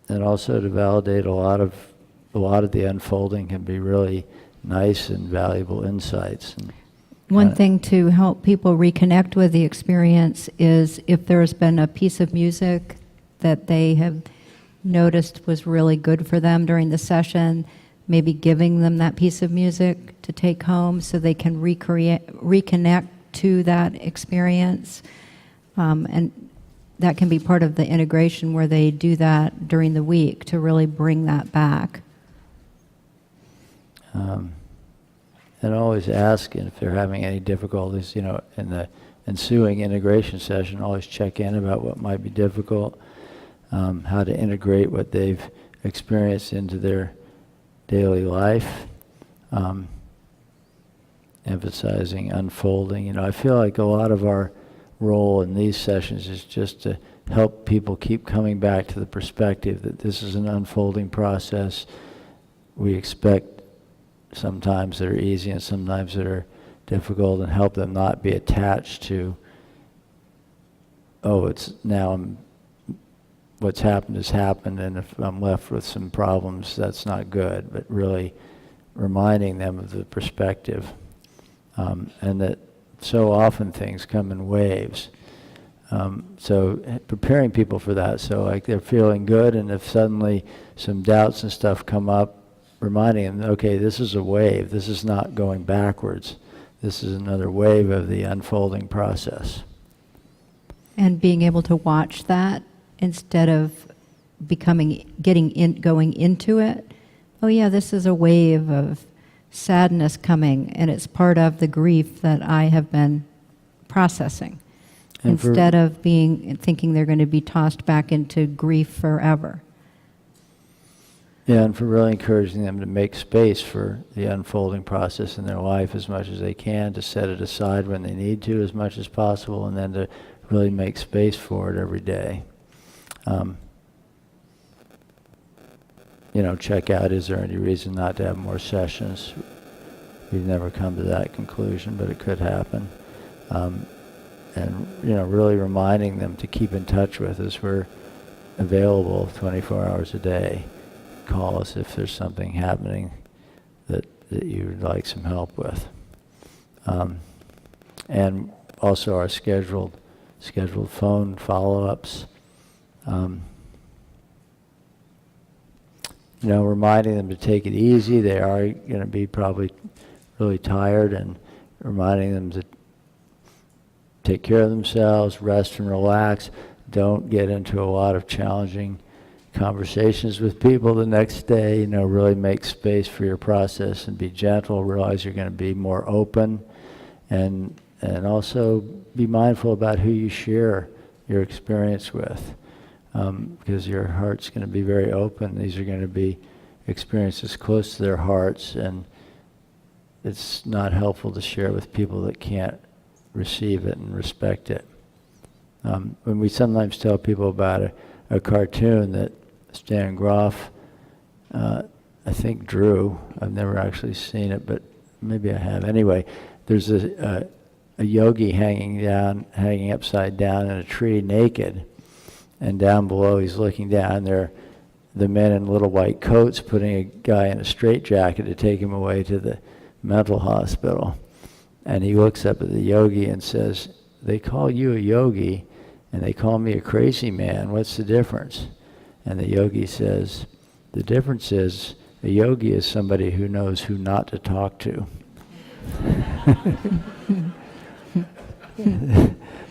And also to validate a lot of the unfolding can be really nice and valuable insights. And one thing to help people reconnect with the experience is if there's been a piece of music that they have noticed was really good for them during the session, maybe giving them that piece of music to take home so they can reconnect to that experience. And that can be part of the integration where they do that during the week to really bring that back. And always asking if they're having any difficulties, in the ensuing integration session, always check in about what might be difficult, how to integrate what they've experienced into their daily life, emphasizing unfolding. I feel like a lot of our role in these sessions is just to help people keep coming back to the perspective that this is an unfolding process. We expect sometimes that are easy and sometimes that are difficult, and help them not be attached to, it's now what's happened has happened, and if I'm left with some problems, that's not good, but really reminding them of the perspective, and that so often things come in waves. So preparing people for that, so like they're feeling good, and if suddenly some doubts and stuff come up, reminding them, okay, this is a wave, this is not going backwards, this is another wave of the unfolding process. And being able to watch that instead of going into it. Oh yeah, this is a wave of sadness coming, and it's part of the grief that I have been processing. And instead of thinking they're going to be tossed back into grief forever. Yeah, and for really encouraging them to make space for the unfolding process in their life as much as they can, to set it aside when they need to as much as possible, and then to really make space for it every day. Check out, is there any reason not to have more sessions? We've never come to that conclusion, but it could happen. And really reminding them to keep in touch with us. We're available 24 hours a day. Call us if there's something happening that you'd like some help with. And also our scheduled phone follow-ups. Reminding them to take it easy. They are going to be probably really tired, and reminding them to take care of themselves, rest and relax. Don't get into a lot of challenging conversations with people the next day. Really make space for your process and be gentle. Realize you're going to be more open, and also be mindful about who you share your experience with, because your heart's going to be very open. These are going to be experiences close to their hearts, and it's not helpful to share with people that can't receive it and respect it. When we sometimes tell people about a cartoon that Stan Groff, I think, drew. I've never actually seen it, but maybe I have. Anyway, there's a yogi hanging upside down in a tree naked, and down below he's looking down. There the men in little white coats putting a guy in a straitjacket to take him away to the mental hospital. And he looks up at the yogi and says, "They call you a yogi, and they call me a crazy man. What's the difference?" And the yogi says, "The difference is a yogi is somebody who knows who not to talk to."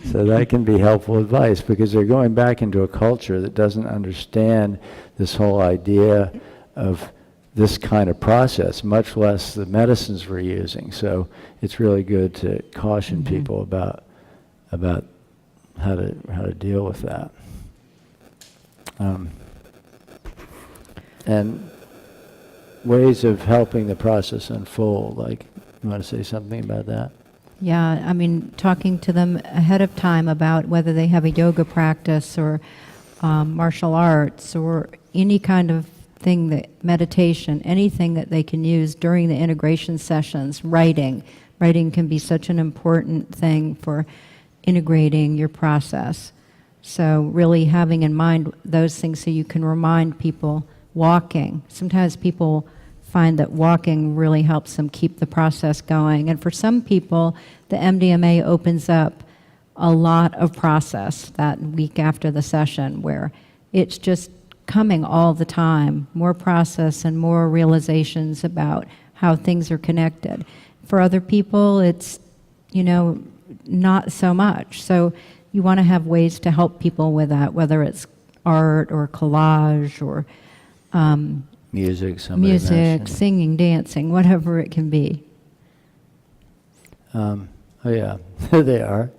So that can be helpful advice, because they're going back into a culture that doesn't understand this whole idea of this kind of process, much less the medicines we're using. So it's really good to caution people about how to deal with that. And ways of helping the process unfold. Like, you want to say something about that? Yeah, I mean, talking to them ahead of time about whether they have a yoga practice or martial arts or any kind of thing, that meditation, anything that they can use during the integration sessions. Writing can be such an important thing for integrating your process. So really having in mind those things so you can remind people. Walking, sometimes people find that walking really helps them keep the process going. And for some people, the MDMA opens up a lot of process that week after the session, where it's just coming all the time, more process and more realizations about how things are connected. For other people, it's, not so much. So you want to have ways to help people with that, whether it's art or collage or music, singing, dancing, whatever it can be. Oh yeah, there they are.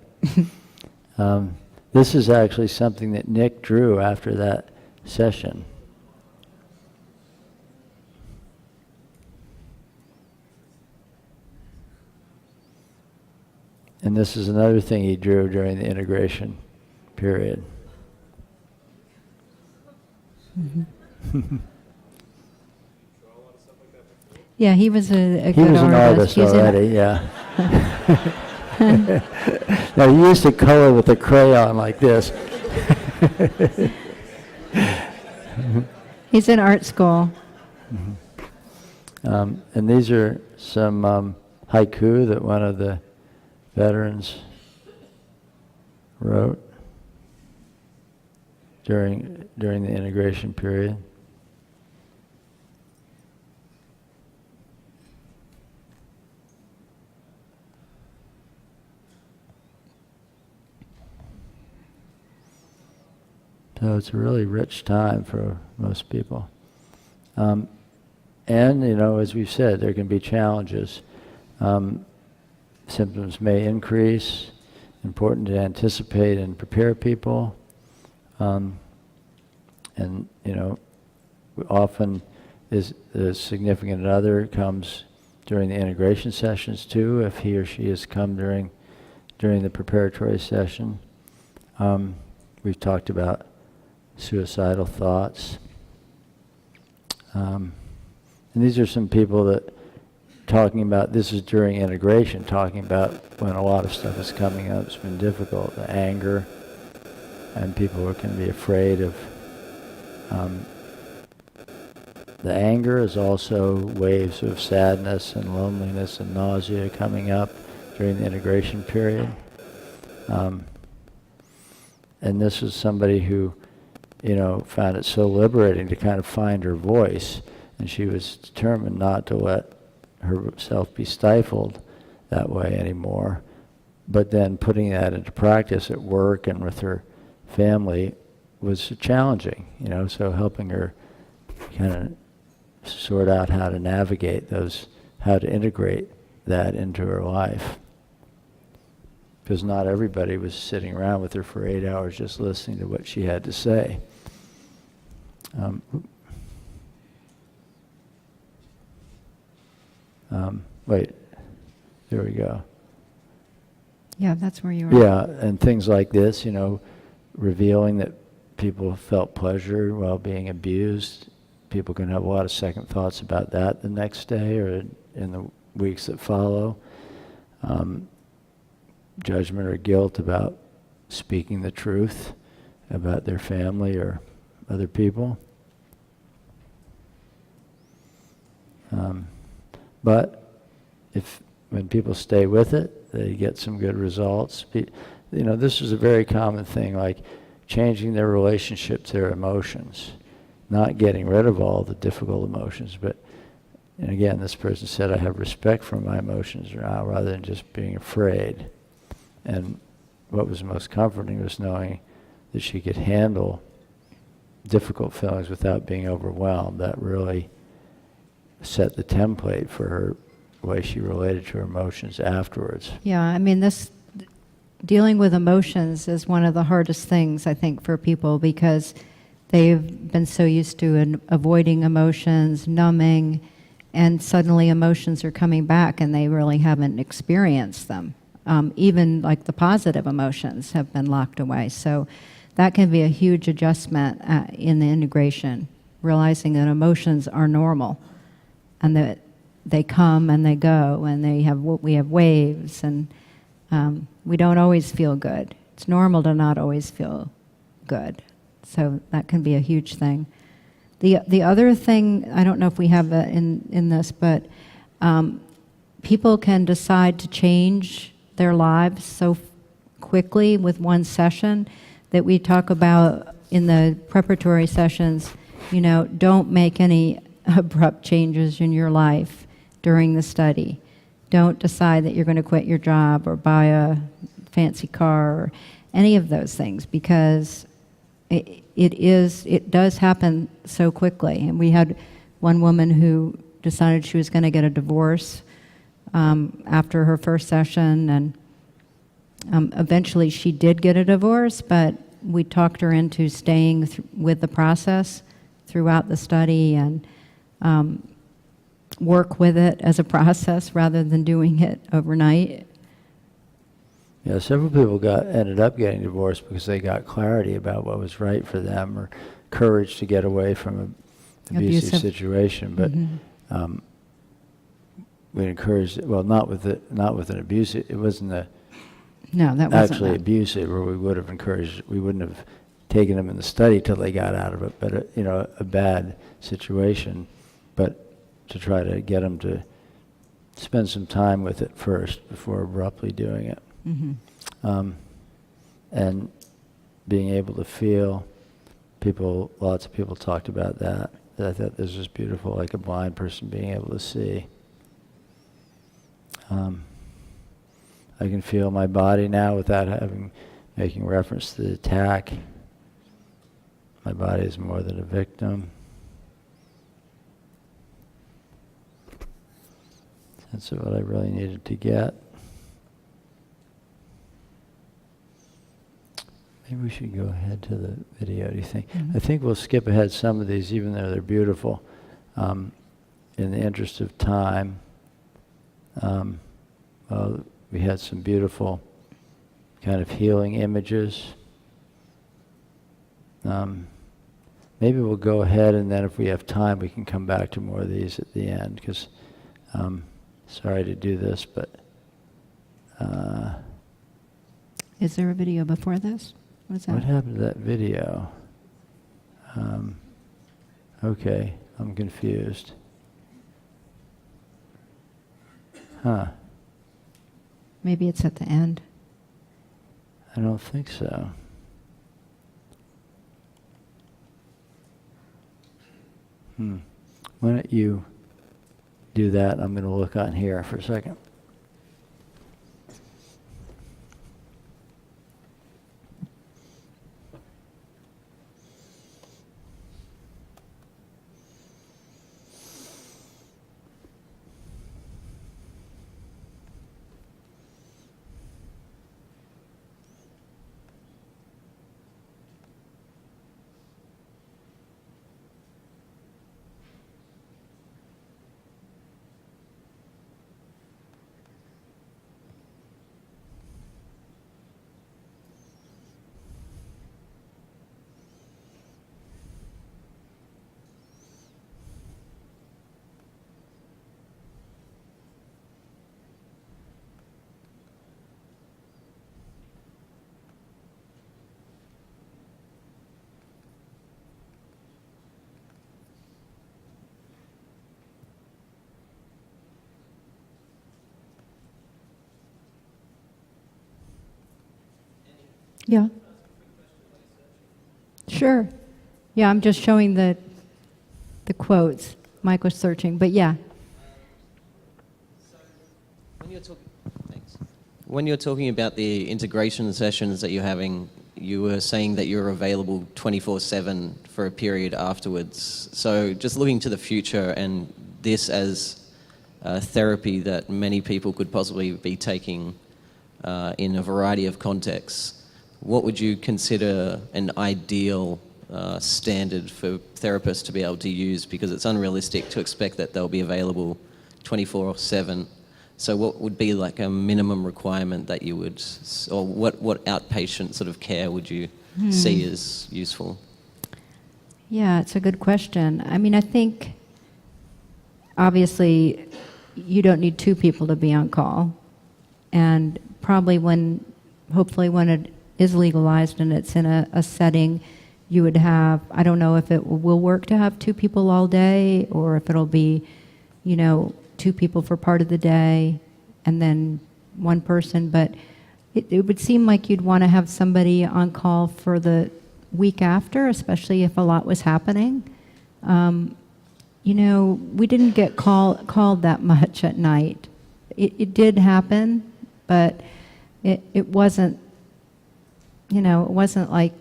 This is actually something that Nick drew after that session. And this is another thing he drew during the integration period. Yeah, he was a He good was an artist He's already, yeah. Now, he used to color with a crayon like this. He's in art school. And these are some haiku that one of the veterans wrote during the integration period. So it's a really rich time for most people. And, as we've said, there can be challenges. Symptoms may increase. Important to anticipate and prepare people. Often the significant other comes during the integration sessions too, if he or she has come during the preparatory session. We've talked about suicidal thoughts. And these are some people that talking about, this is during integration, talking about when a lot of stuff is coming up. It's been difficult, the anger, and people are going to be afraid of. The anger is also waves of sadness and loneliness and nausea coming up during the integration period. And this is somebody who, found it so liberating to kind of find her voice, and she was determined not to let herself be stifled that way anymore. But then putting that into practice at work and with her family was challenging, so helping her kind of sort out how to navigate those, how to integrate that into her life. Because not everybody was sitting around with her for 8 hours just listening to what she had to say. Wait, there we go. Yeah, that's where you are. Yeah, and things like this, revealing that people felt pleasure while being abused. People can have a lot of second thoughts about that the next day or in the weeks that follow. Judgment or guilt about speaking the truth about their family or other people. But when people stay with it, they get some good results. This is a very common thing, like changing their relationship to their emotions, not getting rid of all the difficult emotions, but, and again, this person said, I have respect for my emotions now rather than just being afraid. And what was most comforting was knowing that she could handle difficult feelings without being overwhelmed. That really set the template for her way she related to her emotions afterwards. Yeah, I mean, dealing with emotions is one of the hardest things, I think, for people because they've been so used to avoiding emotions, numbing, and suddenly emotions are coming back and they really haven't experienced them. Even like the positive emotions have been locked away. So that can be a huge adjustment in the integration, realizing that emotions are normal and that they come and they go and we have waves and we don't always feel good. It's normal to not always feel good. So that can be a huge thing. The other thing, I don't know if we have in this, but people can decide to change their lives so quickly with one session that we talk about in the preparatory sessions. Don't make any abrupt changes in your life during the study. Don't decide that you're going to quit your job or buy a fancy car or any of those things because it does happen so quickly. And we had one woman who decided she was going to get a divorce after her first session, and eventually she did get a divorce, but we talked her into staying with the process throughout the study and work with it as a process rather than doing it overnight. Yeah, several people ended up getting divorced because they got clarity about what was right for them or courage to get away from an abusive situation. But we encouraged, well, not with an abusive, it wasn't no, that wasn't actually that. abusive, or we would have encouraged, we wouldn't have taken them in the study till they got out of it, but a bad situation, but to try to get them to spend some time with it first before abruptly doing it. Mm-hmm. And being able to feel, lots of people talked about that. I thought this was beautiful, like a blind person being able to see. I can feel my body now without making reference to the attack. My body is more than a victim. Sense of what I really needed to get. Maybe we should go ahead to the video, do you think? Mm-hmm. I think we'll skip ahead some of these, even though they're beautiful, in the interest of time. Well, we had some beautiful kind of healing images. Maybe we'll go ahead, and then if we have time, we can come back to more of these at the end, because sorry to do this, but... Is there a video before this? What's that? What happened to that video? Okay, I'm confused. Huh. Maybe it's at the end. I don't think so. Why don't you do that? I'm going to look on here for a second. Yeah. Sure. Yeah, I'm just showing the quotes. Mike was searching, but yeah. When you're talking about the integration sessions that you're having, you were saying that you're available 24/7 for a period afterwards. So just looking to the future and this as therapy that many people could possibly be taking in a variety of contexts, what would you consider an ideal standard for therapists to be able to use? Because it's unrealistic to expect that they'll be available 24/7. So what would be like a minimum requirement that you would, or what outpatient sort of care would you see as useful? Yeah, it's a good question. I mean, I think obviously you don't need two people to be on call. And probably hopefully when it is legalized and it's in a setting, you would have, I don't know if it will work to have two people all day or if it'll be, two people for part of the day and then one person, but it would seem like you'd want to have somebody on call for the week after, especially if a lot was happening. We didn't get called that much at night. It did happen, but it wasn't, it wasn't like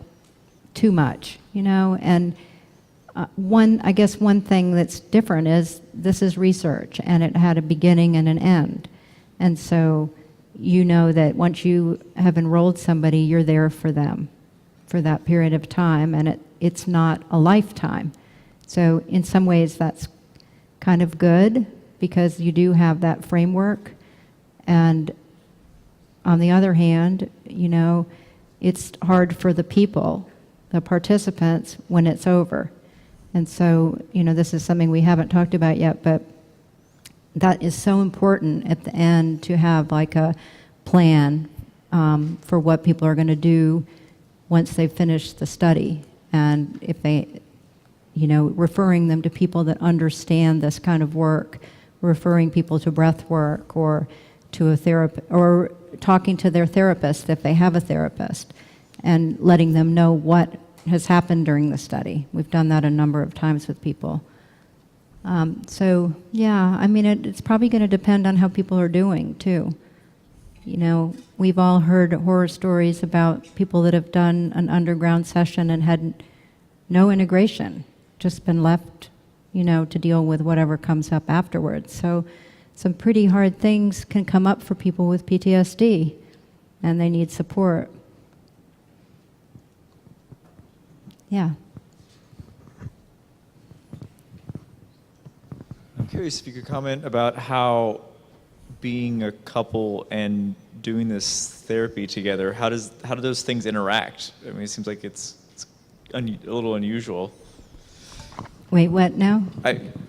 too much, and I guess one thing that's different is this is research and it had a beginning and an end. And so that once you have enrolled somebody, you're there for them for that period of time, and it's not a lifetime. So in some ways that's kind of good because you do have that framework. And on the other hand, it's hard for the people, the participants, when it's over. And so, this is something we haven't talked about yet, but that is so important at the end to have like a plan for what people are going to do once they've finished the study. And if they, referring them to people that understand this kind of work, referring people to breath work or to a therapist, or talking to their therapist if they have a therapist, and letting them know what has happened during the study. We've done that a number of times with people. So yeah, I mean, it's probably going to depend on how people are doing too. We've all heard horror stories about people that have done an underground session and had no integration, just been left, to deal with whatever comes up afterwards. So some pretty hard things can come up for people with PTSD, and they need support. Yeah. I'm curious if you could comment about how being a couple and doing this therapy together, how do those things interact? I mean, it seems like it's a little unusual. Wait, what now?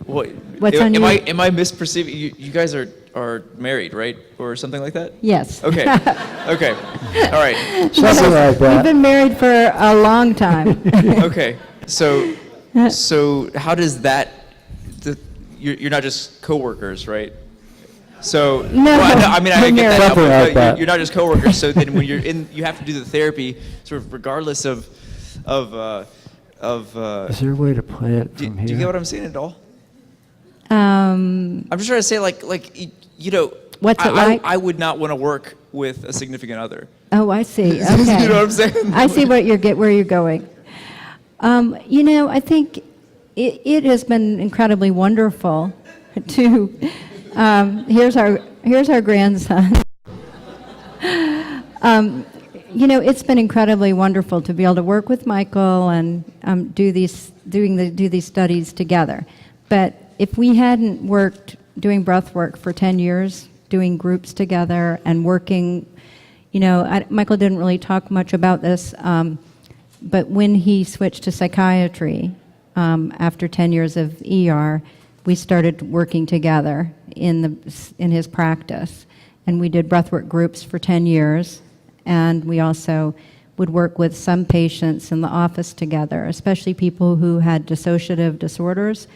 What's am I misperceiving? You guys are married, right, or something like that? Yes. Okay. Okay. All right. Something like that. We've been married for a long time. Okay. So how does that? You're not just coworkers, right? So no. Well, I mean, I get that. Something like that. You're not just coworkers. So then, when you're in, you have to do the therapy, sort of regardless of. Is there a way to play it from here? Do you get what I'm saying at all? I'm just trying to say, like What's it like? I would not want to work with a significant other. Oh, I see. Okay. You know what I'm saying? I see where you're going. I think it has been incredibly wonderful to. Here's our grandson. It's been incredibly wonderful to be able to work with Michael and do these studies together. But if we hadn't worked doing breath work for 10 years, doing groups together and working, Michael didn't really talk much about this, but when he switched to psychiatry after 10 years of ER, we started working together in his practice, and we did breathwork groups for 10 years. And we also would work with some patients in the office together, especially people who had dissociative disorders.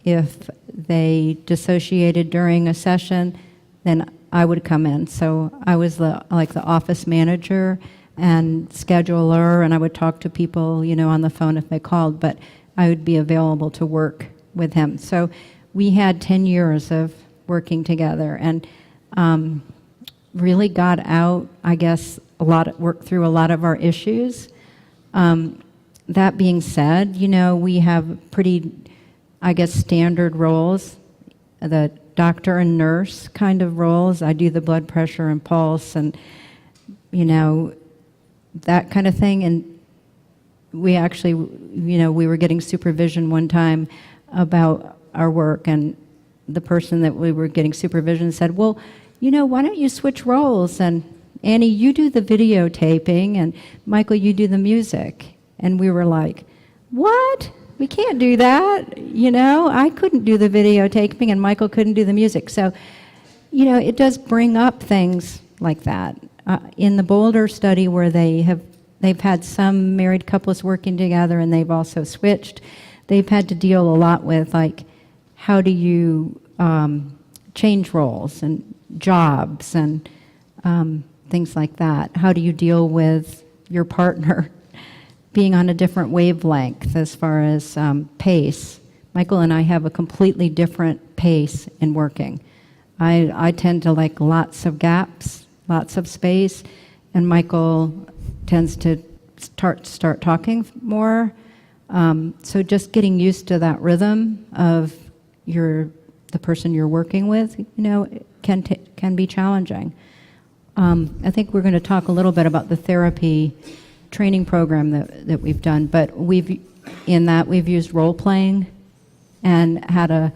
If they dissociated during a session, then I would come in. So I was the office manager and scheduler, and I would talk to people, on the phone if they called, but I would be available to work with him. So we had 10 years of working together, and really got out, I guess, worked through a lot of our issues. That being said, we have pretty, I guess, standard roles, the doctor and nurse kind of roles. I do the blood pressure and pulse and, that kind of thing. And we actually, we were getting supervision one time about our work, and the person that we were getting supervision said, well, why don't you switch roles? And Annie, you do the videotaping, and Michael, you do the music. And we were like, what? We can't do that. I couldn't do the videotaping, and Michael couldn't do the music. So, it does bring up things like that. In the Boulder study, where they've had some married couples working together, and they've also switched, they've had to deal a lot with, like, how do you change roles and jobs and things like that. How do you deal with your partner being on a different wavelength as far as pace? Michael and I have a completely different pace in working. I tend to like lots of gaps, lots of space, and Michael tends to start talking more. So just getting used to that rhythm of the person you're working with, can be challenging. I think we're going to talk a little bit about the therapy training program that we've done, but we've used role playing and had a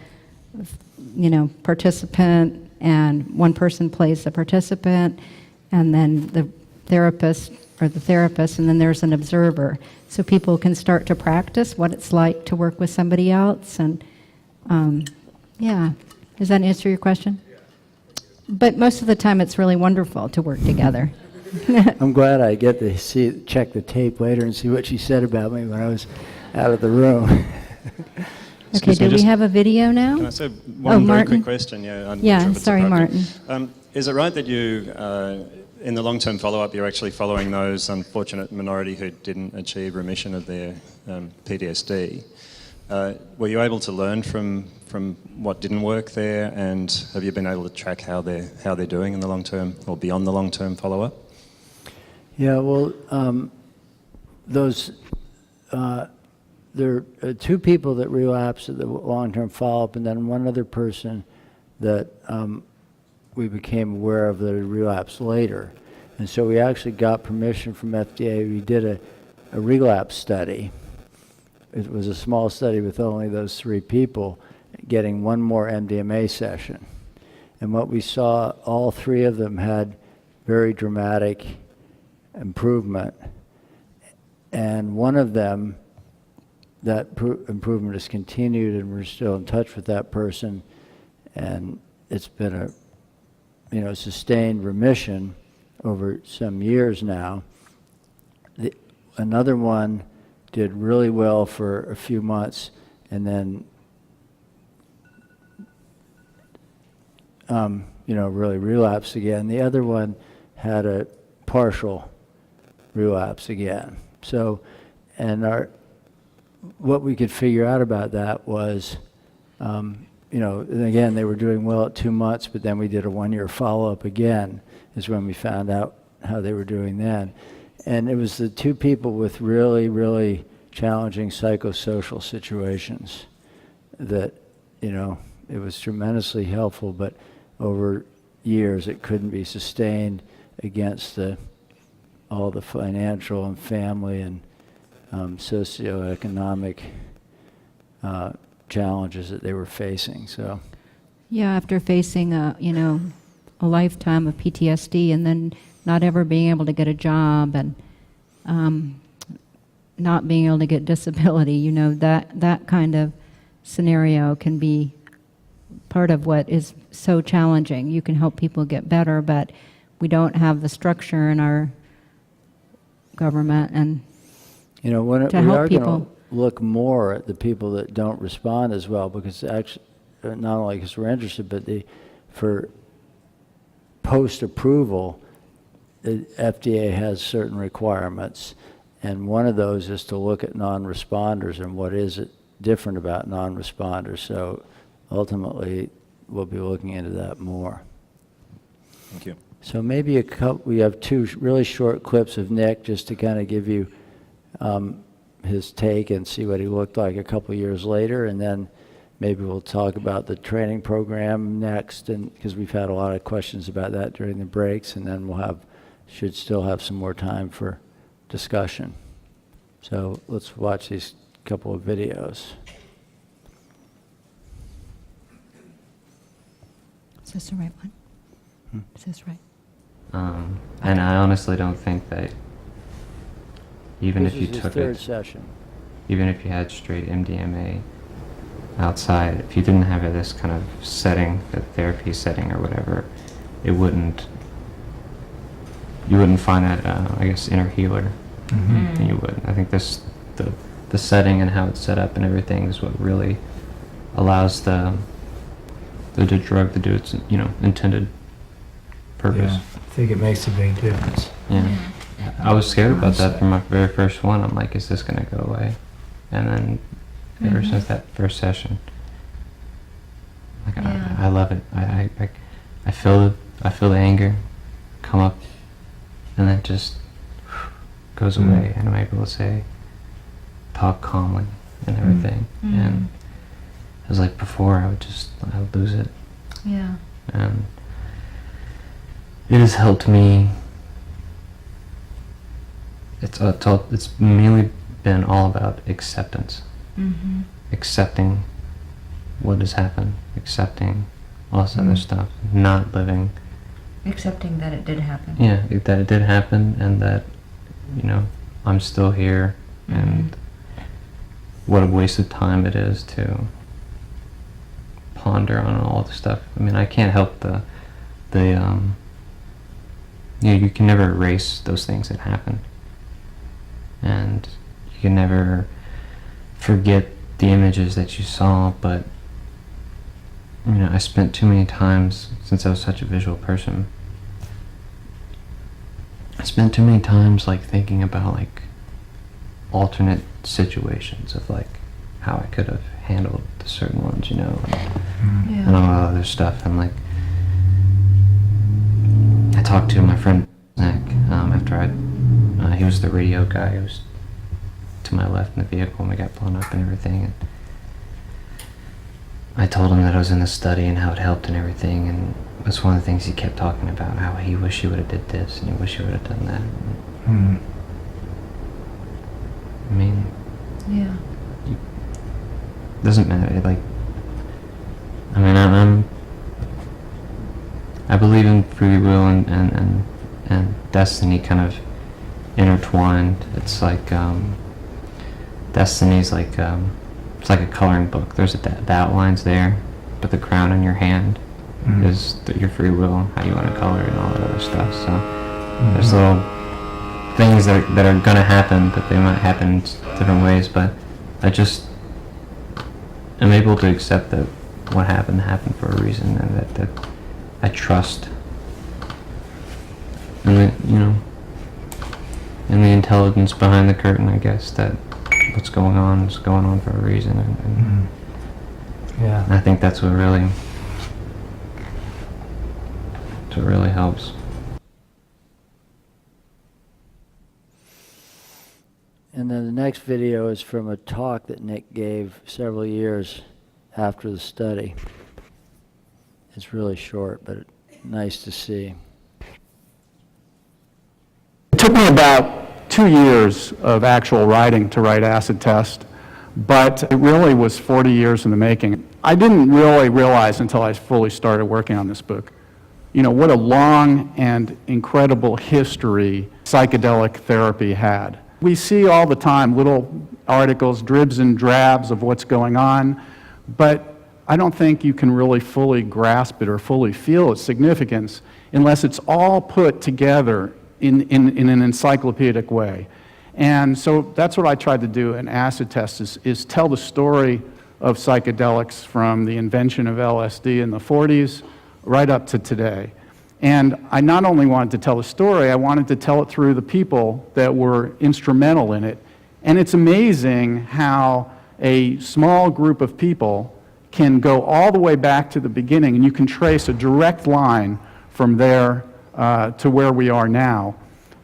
participant, and one person plays the participant, and then the therapist, and then there's an observer, so people can start to practice what it's like to work with somebody else. And does that answer your question? But most of the time it's really wonderful to work together. I'm glad I get to check the tape later and see what she said about me when I was out of the room. Okay, do we have a video now? Can I say one very quick question? Sorry, Martin. Is it right that you, in the long-term follow-up, you're actually following those unfortunate minority who didn't achieve remission of their PTSD? Were you able to learn from what didn't work there, and have you been able to track how they're doing in the long term or beyond the long-term follow-up? Yeah, well, there are two people that relapsed at the long-term follow-up, and then one other person that we became aware of that had relapsed later. And so we actually got permission from FDA. We did a relapse study. It was a small study with only those three people, getting one more MDMA session. And what we saw, all three of them had very dramatic improvement. And one of them, that improvement has continued, and we're still in touch with that person. And it's been a sustained remission over some years now. Another one did really well for a few months, and then really relapsed again. The other one had a partial relapse again. So, and what we could figure out about that was, and again, they were doing well at 2 months, but then we did a 1-year follow-up again, is when we found out how they were doing then. And it was the two people with really, really challenging psychosocial situations that, it was tremendously helpful, but over years it couldn't be sustained against all the financial and family and socioeconomic challenges that they were facing. So, yeah, after facing a lifetime of PTSD, and then not ever being able to get a job, and not being able to get disability, that kind of scenario can be part of what is so challenging. You can help people get better, but we don't have the structure in our government and we are going to look more at the people that don't respond as well, because actually, not only because we're interested, but for post-approval, the FDA has certain requirements, and one of those is to look at non-responders and what is it different about non-responders. So ultimately, we'll be looking into that more. Thank you. So maybe we have two really short clips of Nick just to kind of give you his take and see what he looked like a couple years later, and then maybe we'll talk about the training program next, and because we've had a lot of questions about that during the breaks, and then should still have some more time for discussion. So let's watch these couple of videos. Is this the right one? Is this right? And I honestly don't think that even This if you is his took third it, session. even if you had straight MDMA outside, if you didn't have this kind of setting, the therapy setting or whatever, you wouldn't find that, I guess, inner healer. And you wouldn't. I think the setting and how it's set up and everything is what really allows the drug to do its, intended purpose. Yeah, I think it makes a big difference. Yeah. I was scared about that from my very first one. I'm like, is this going to go away? And then ever since that first session, like, I love it. I feel the anger come up, and then just goes away, and I'm able to talk calmly and everything. And it was like before, I would lose it. Yeah. And it has helped me. It's mainly been all about acceptance. Accepting what has happened, accepting all this other stuff, not living. Accepting that it did happen. Yeah, that it did happen, and that, I'm still here, and what a waste of time it is to ponder on all the stuff. I mean, I can't help you can never erase those things that happen. And you can never forget the images that you saw, but I spent too many times, since I was such a visual person, I spent too many times thinking about alternate situations of how I could have handled the certain ones, and all that other stuff. And I talked to my friend Zach after he was the radio guy who was to my left in the vehicle when we got blown up and everything. And I told him that I was in the study and how it helped and everything, and that's one of the things he kept talking about, how he wished he would have did this and he wished he would have done that. I mean, it doesn't matter. I believe in free will and destiny kind of intertwined. It's destiny's it's like a coloring book. There's the outlines there, but the crown in your hand is your free will, how you want to color it and all that other stuff. So there's little things that are going to happen, but they might happen in different ways. But I'm able to accept that what happened for a reason, and that I trust in in the intelligence behind the curtain, I guess, that what's going on is going on for a reason, and I think that's what really helps. And then the next video is from a talk that Nick gave several years after the study. It's really short, but nice to see. It took me about 2 years of actual writing to write Acid Test, but it really was 40 years in the making. I didn't really realize until I fully started working on this book, what a long and incredible history psychedelic therapy had. We see all the time little articles, dribs and drabs of what's going on, but I don't think you can really fully grasp it or fully feel its significance unless it's all put together in an encyclopedic way. And so that's what I tried to do in Acid Test, is tell the story of psychedelics from the invention of LSD in the 40s right up to today. And I not only wanted to tell the story, I wanted to tell it through the people that were instrumental in it. And it's amazing how a small group of people can go all the way back to the beginning, and you can trace a direct line from there to where we are now.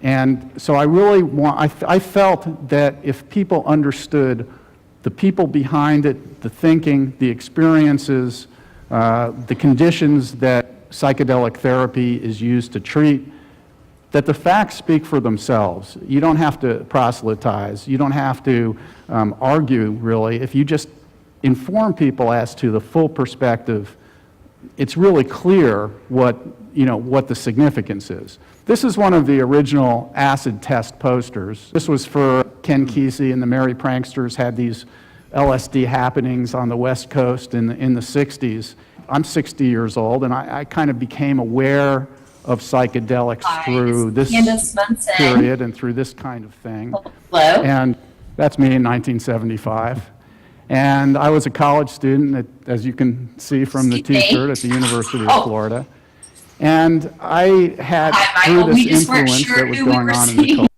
And so I really I felt that if people understood the people behind it, the thinking, the experiences, the conditions that psychedelic therapy is used to treat, that the facts speak for themselves. You don't have to proselytize. You don't have to argue, really. If you just inform people as to the full perspective, it's really clear what the significance is. This is one of the original acid test posters. This was for Ken Kesey and the Merry Pranksters had these LSD happenings on the West Coast in the 60s. I'm 60 years old, and I kind of became aware of psychedelics through this period and through this kind of thing. Hello? And that's me in 1975. And I was a college student, as you can see from the T-shirt, at the University of Florida. And I had, through this influence that was going on in the culture,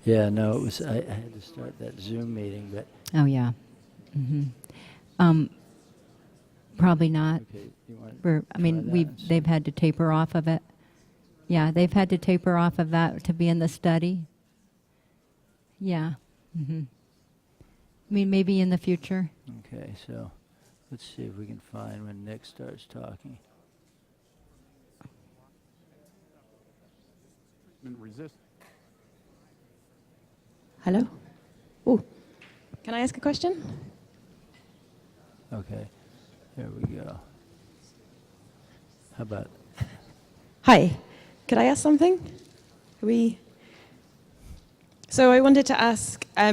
Yeah, no, it was. I had to start that Zoom meeting, but. Oh yeah. Probably not. Okay, They've had to taper off of it. Yeah, they've had to taper off of that to be in the study. Yeah. I mean, maybe in the future. Okay, so let's see if we can find when Nick starts talking. Hello? Oh, can I ask a question? Okay, there we go. How about? Hi, could I ask something? So I wanted to ask, I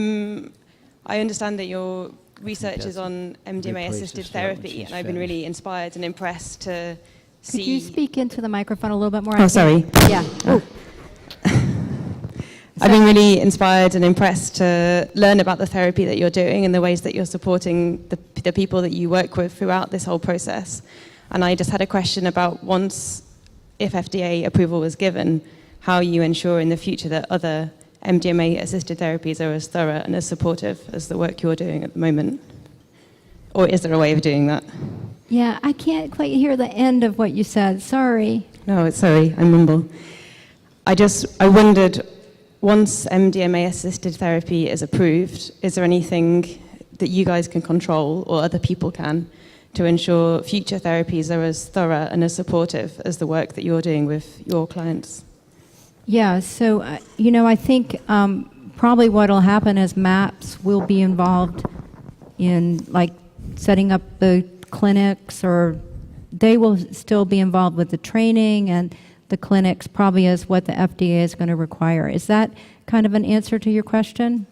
understand that your research is on MDMA-assisted therapy, and I've been really inspired and impressed to see... Could you speak into the microphone a little bit more? Oh, sorry. Yeah. Oh. I've been really inspired and impressed to learn about the therapy that you're doing and the ways that you're supporting the people that you work with throughout this whole process. And I just had a question about if FDA approval was given, how you ensure in the future that other MDMA-assisted therapies are as thorough and as supportive as the work you're doing at the moment? Or is there a way of doing that? Yeah, I can't quite hear the end of what you said. Sorry. No, sorry, I mumble. I wondered once MDMA-assisted therapy is approved, is there anything that you guys can control or other people can to ensure future therapies are as thorough and as supportive as the work that you're doing with your clients? Yeah, so, I think probably what will happen is MAPS will be involved in, like, setting up the clinics, or they will still be involved with the training and the clinics, probably as what the FDA is going to require. Is that kind of an answer to your question?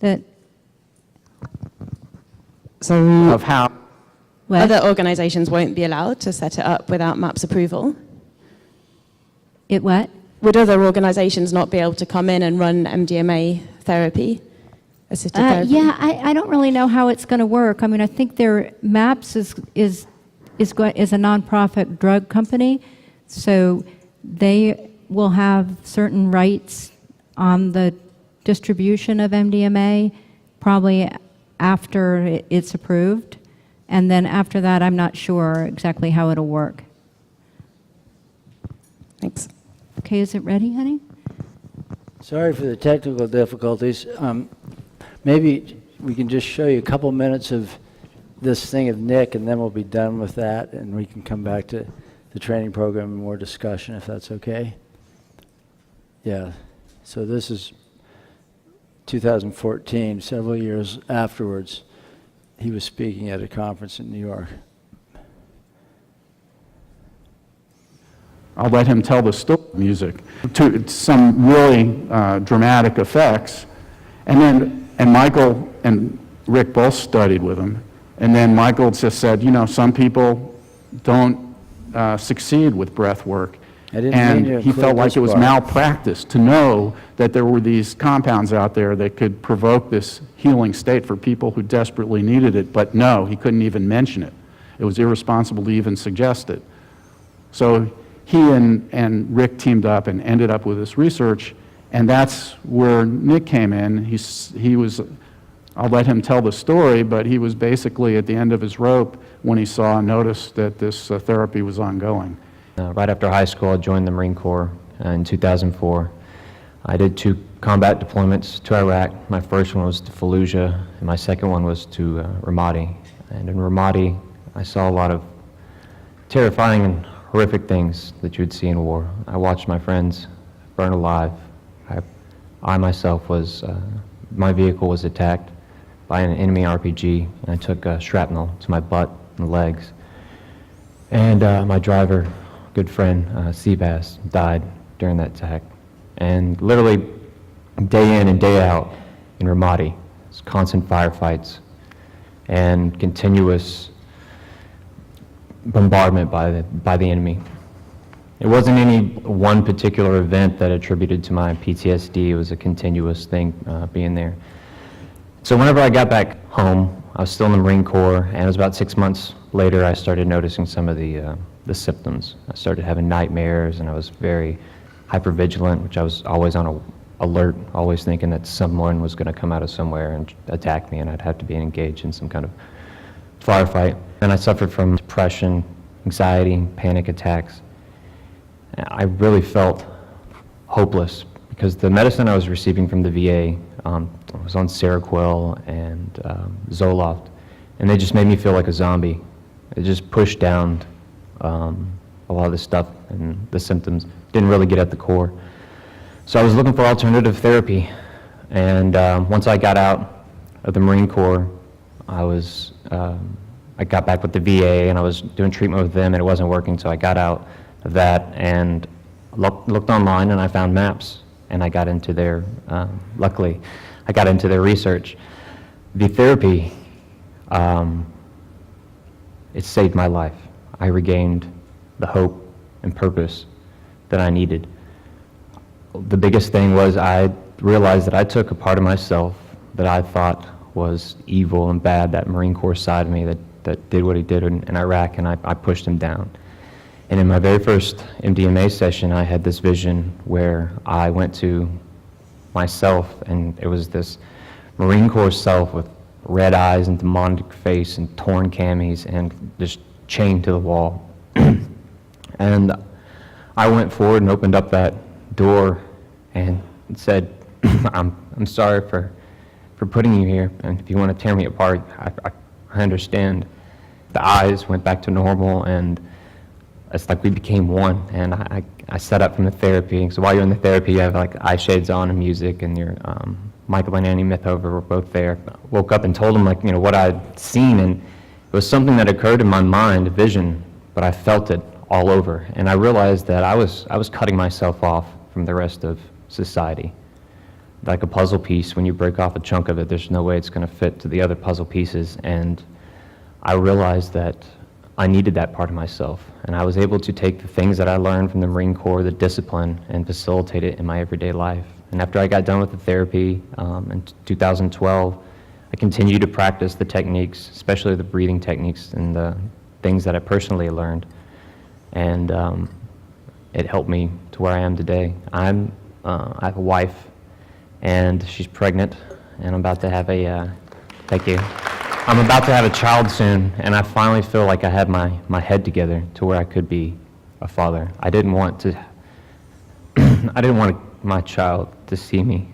That So Of how? other organizations won't be allowed to set it up without MAPS approval? It what? Would other organizations not be able to come in and run MDMA therapy, assisted therapy? Yeah, I don't really know how it's going to work. I mean, I think MAPS is a nonprofit drug company, so they will have certain rights on the distribution of MDMA, probably after it's approved. And then after that, I'm not sure exactly how it'll work. Thanks. Okay, is it ready, honey? Sorry for the technical difficulties. Maybe we can just show you a couple minutes of this thing of Nick, and then we'll be done with that, and we can come back to the training program and more discussion, if that's okay. Yeah, so this is 2014, several years afterwards. He was speaking at a conference in New York. I'll let him tell the story music to some really dramatic effects. And Michael and Rick both studied with him. And then Michael just said, some people don't succeed with breath work. And he felt like it was malpractice to know that there were these compounds out there that could provoke this healing state for people who desperately needed it. But no, he couldn't even mention it. It was irresponsible to even suggest it. So he and Rick teamed up and ended up with this research, and that's where Nick came in. He was, I'll let him tell the story, but he was basically at the end of his rope when he saw and noticed that this therapy was ongoing. Right after high school, I joined the Marine Corps in 2004. I did 2 combat deployments to Iraq. My first one was to Fallujah, and my second one was to Ramadi. And in Ramadi, I saw a lot of terrifying and horrific things that you would see in war. I watched my friends burn alive. I myself was, my vehicle was attacked by an enemy RPG, and I took shrapnel to my butt and legs. And my driver, good friend, Seabass, died during that attack. And literally, day in and day out in Ramadi, it's constant firefights and continuous bombardment by the enemy. It wasn't any one particular event that attributed to my PTSD. It was a continuous thing being there. So whenever I got back home, I was still in the Marine Corps, and it was about 6 months later I started noticing some of the symptoms. I started having nightmares, and I was very hypervigilant, which I was always on alert, always thinking that someone was going to come out of somewhere and attack me, and I'd have to be engaged in some kind of firefight. And I suffered from depression, anxiety, panic attacks. I really felt hopeless because the medicine I was receiving from the VA was on Seroquel and Zoloft, and they just made me feel like a zombie. It just pushed down a lot of the stuff and the symptoms. Didn't really get at the core. So I was looking for alternative therapy, and once I got out of the Marine Corps, I got back with the VA, and I was doing treatment with them, and it wasn't working, so I got out of that and looked online, and I found MAPS, and I got into their, luckily, I got into their research. The therapy, it saved my life. I regained the hope and purpose that I needed. The biggest thing was I realized that I took a part of myself that I thought was evil and bad, that Marine Corps side of me that did what he did in Iraq, and I pushed him down. And in my very first MDMA session, I had this vision where I went to myself, and it was this Marine Corps self with red eyes and demonic face and torn camis and just chained to the wall. And I went forward and opened up that door and said, I'm sorry for putting you here, and if you want to tear me apart, I understand. The eyes went back to normal, and it's like we became one, and I set up from the therapy. So while you're in the therapy, you have like eye shades on and music, and you're, Michael and Annie Mithoefer were both there. Woke up and told them like, what I'd seen, and it was something that occurred in my mind, a vision, but I felt it all over. And I realized that I was cutting myself off from the rest of society. Like a puzzle piece, when you break off a chunk of it, there's no way it's going to fit to the other puzzle pieces. And I realized that I needed that part of myself. And I was able to take the things that I learned from the Marine Corps, the discipline, and facilitate it in my everyday life. And after I got done with the therapy in 2012, I continued to practice the techniques, especially the breathing techniques and the things that I personally learned. And it helped me to where I am today. I have a wife, and she's pregnant, and I'm about to have a, thank you. I'm about to have a child soon, and I finally feel like I have my head together to where I could be a father. I didn't want my child to see me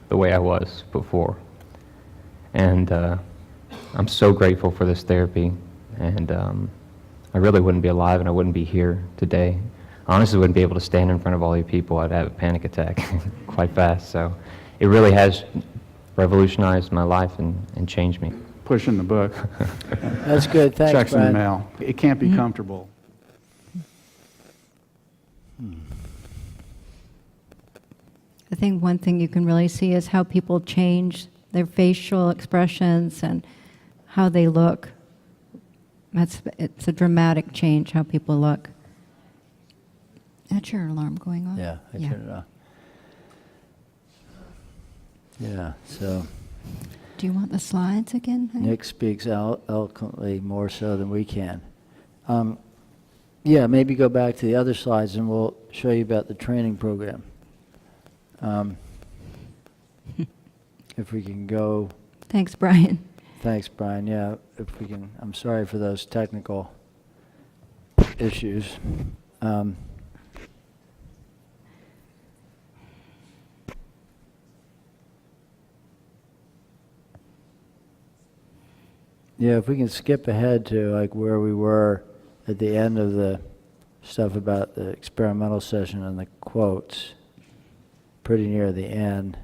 the way I was before. And I'm so grateful for this therapy, and I really wouldn't be alive and I wouldn't be here today. I honestly wouldn't be able to stand in front of all you people. I'd have a panic attack quite fast. So it really has revolutionized my life and changed me. Pushing the book. That's good. Thanks, Checks in the Brian. mail. It can't be comfortable. I think one thing you can really see is how people change their facial expressions and how they look. It's a dramatic change how people look. That's your alarm going off? Yeah, I turned it off. Yeah, so Do you want the slides again? Nick speaks eloquently more so than we can. Yeah, maybe go back to the other slides and we'll show you about the training program. If we can go. Thanks, Brian. Thanks, Brian. Yeah, if we can. I'm sorry for those technical issues. Yeah, if we can skip ahead to like where we were at the end of the stuff about the experimental session and the quotes, pretty near the end.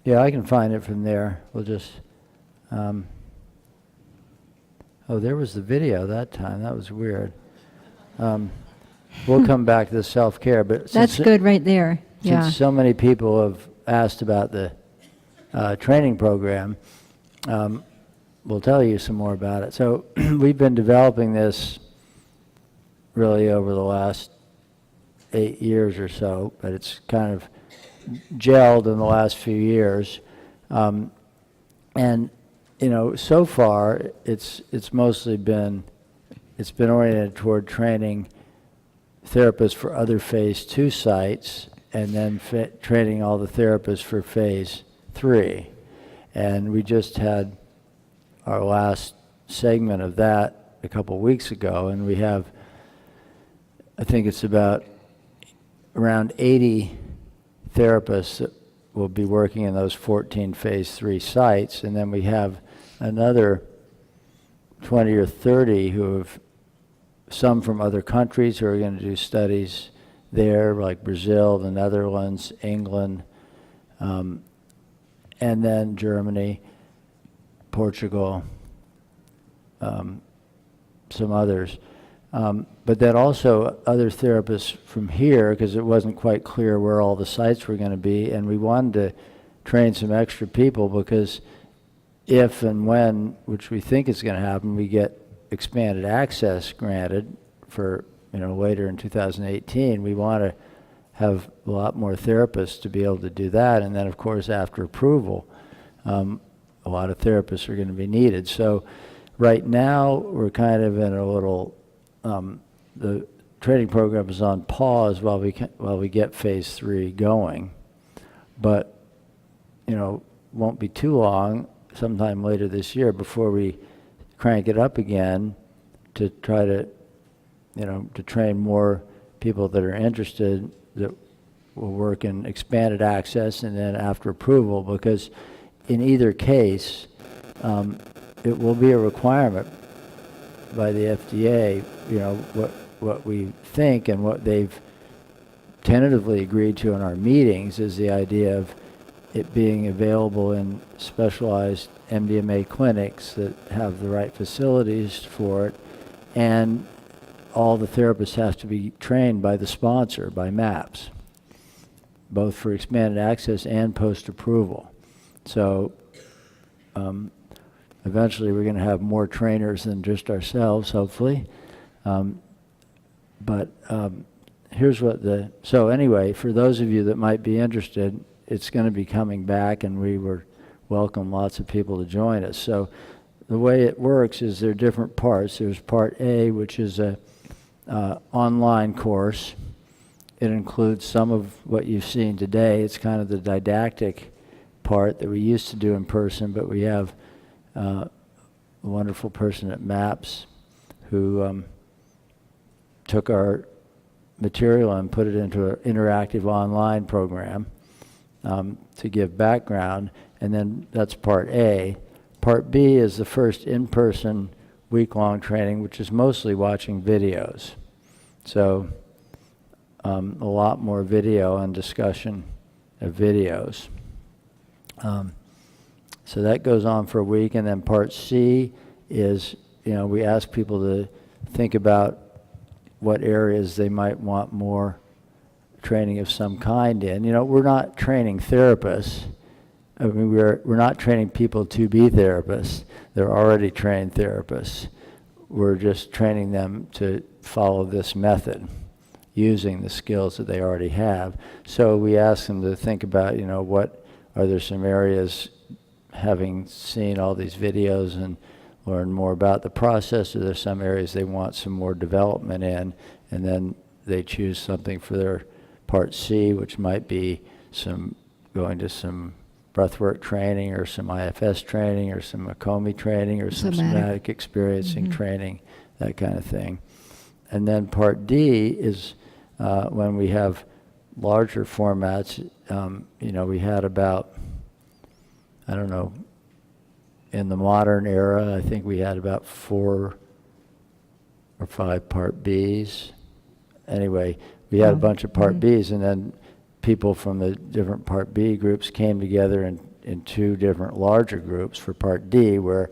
Yeah, I can find it from there. We'll just, oh, there was the video that time. That was weird. We'll come back to the self-care, but That's good right there. Yeah. Since so many people have asked about the training program, we'll tell you some more about it. So we've been developing this really over the last 8 years or so, but it's kind of gelled in the last few years. And, you know, so far it's mostly been, it's been oriented toward training therapists for other phase 2 sites and then training all the therapists for phase 3. And we just had our last segment of that a couple weeks ago, and we have, I think it's about around 80 therapists that will be working in those 14 phase 3 sites, and then we have another 20 or 30 who have, some from other countries who are going to do studies there, like Brazil, the Netherlands, England, and then Germany, Portugal, some others. But then also other therapists from here, because it wasn't quite clear where all the sites were going to be, and we wanted to train some extra people because if and when, which we think is going to happen, we get expanded access granted for, you know, later in 2018, we want to have a lot more therapists to be able to do that. And then, of course, after approval, a lot of therapists are going to be needed. So right now, we're kind of in a little, the training program is on pause while we get phase 3 going. But, you know, won't be too long, sometime later this year, before we crank it up again to try to, to train more people that are interested that will work in expanded access and then after approval, because in either case, it will be a requirement by the FDA, what we think and what they've tentatively agreed to in our meetings is the idea of it being available in specialized MDMA clinics that have the right facilities for it, and all the therapists have to be trained by the sponsor, by MAPS, both for expanded access and post-approval. So eventually we're going to have more trainers than just ourselves, hopefully. Here's what so anyway, for those of you that might be interested, it's going to be coming back, and we welcome lots of people to join us. So the way it works is there are different parts. There's part A, which is a online course. It includes some of what you've seen today. It's kind of the didactic part that we used to do in person, but we have a wonderful person at MAPS who took our material and put it into an interactive online program to give background, and then that's part A. Part B is the first in-person week-long training, which is mostly watching videos. So a lot more video and discussion of videos. So that goes on for a week, and then part C is, we ask people to think about what areas they might want more training of some kind in. We're not training therapists. I mean, we're not training people to be therapists. They're already trained therapists. We're just training them to follow this method using the skills that they already have. So we ask them to think about, what are there some areas, having seen all these videos and learn more about the process, or there's some areas they want some more development in, and then they choose something for their part C, which might be going to some breathwork training or some IFS training or some Akomi training or some somatic experiencing training, that kind of thing. And then part D is when we have larger formats. We had about, I don't know, in the modern era, I think we had about 4 or 5 part Bs. Anyway, we had a bunch of part Bs, and then people from the different part B groups came together in 2 different larger groups for part D, where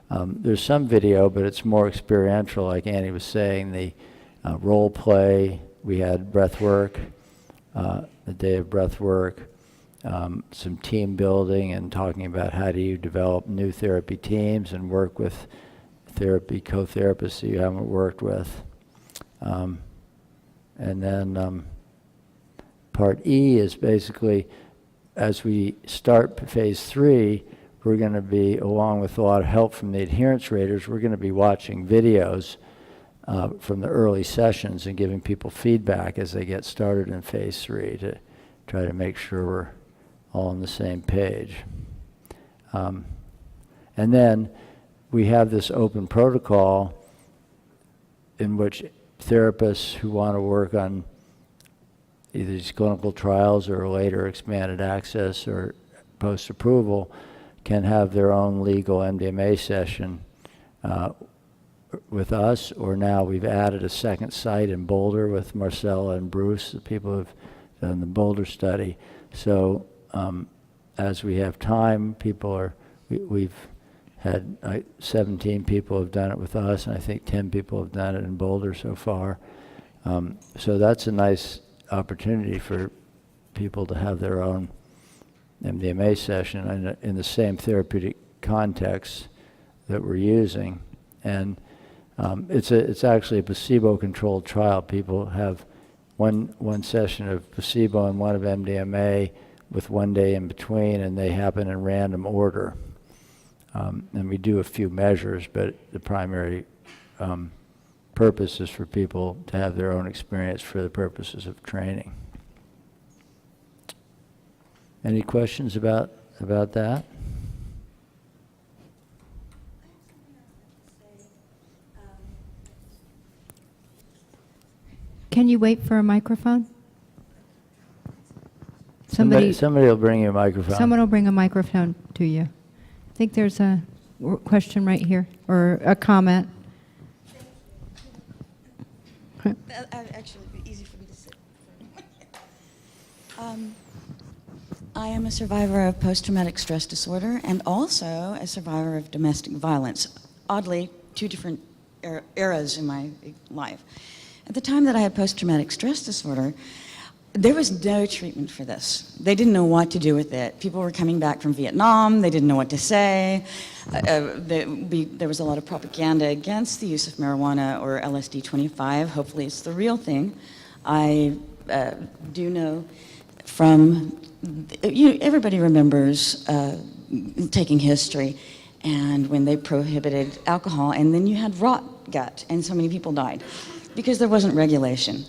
there's some video, but it's more experiential, like Annie was saying, the role play. We had breath work, the day of breath work, some team building and talking about how do you develop new therapy teams and work with therapy co-therapists that you haven't worked with. And then part E is basically, as we start phase 3, we're going to be, along with a lot of help from the adherence raters, we're going to be watching videos from the early sessions and giving people feedback as they get started in phase 3 to try to make sure we're all on the same page. And then we have this open protocol in which therapists who want to work on either these clinical trials or later expanded access or post-approval can have their own legal MDMA session with us, or now we've added a second site in Boulder with Marcella and Bruce, the people who have done the Boulder study. So as we have time, we've had 17 people have done it with us, and I think 10 people have done it in Boulder so far. So that's a nice opportunity for people to have their own MDMA session in the same therapeutic context that we're using. And it's actually a placebo-controlled trial. People have one session of placebo and one of MDMA with 1 day in between, and they happen in random order. And we do a few measures, but the primary purpose is for people to have their own experience for the purposes of training. Any questions about that? you wait for a microphone? Somebody will bring you a microphone. Someone will bring a microphone to you. I think there's a question right here, or a comment. Actually, it'd be easy for me to sit. I am a survivor of post-traumatic stress disorder and also a survivor of domestic violence. Oddly, two different eras in my life. At the time that I had post-traumatic stress disorder, there was no treatment for this. They didn't know what to do with it. People were coming back from Vietnam. They didn't know what to say. There was a lot of propaganda against the use of marijuana or LSD-25. Hopefully it's the real thing. I do know from, everybody remembers taking history and when they prohibited alcohol, and then you had rot gut, and so many people died because there wasn't regulation.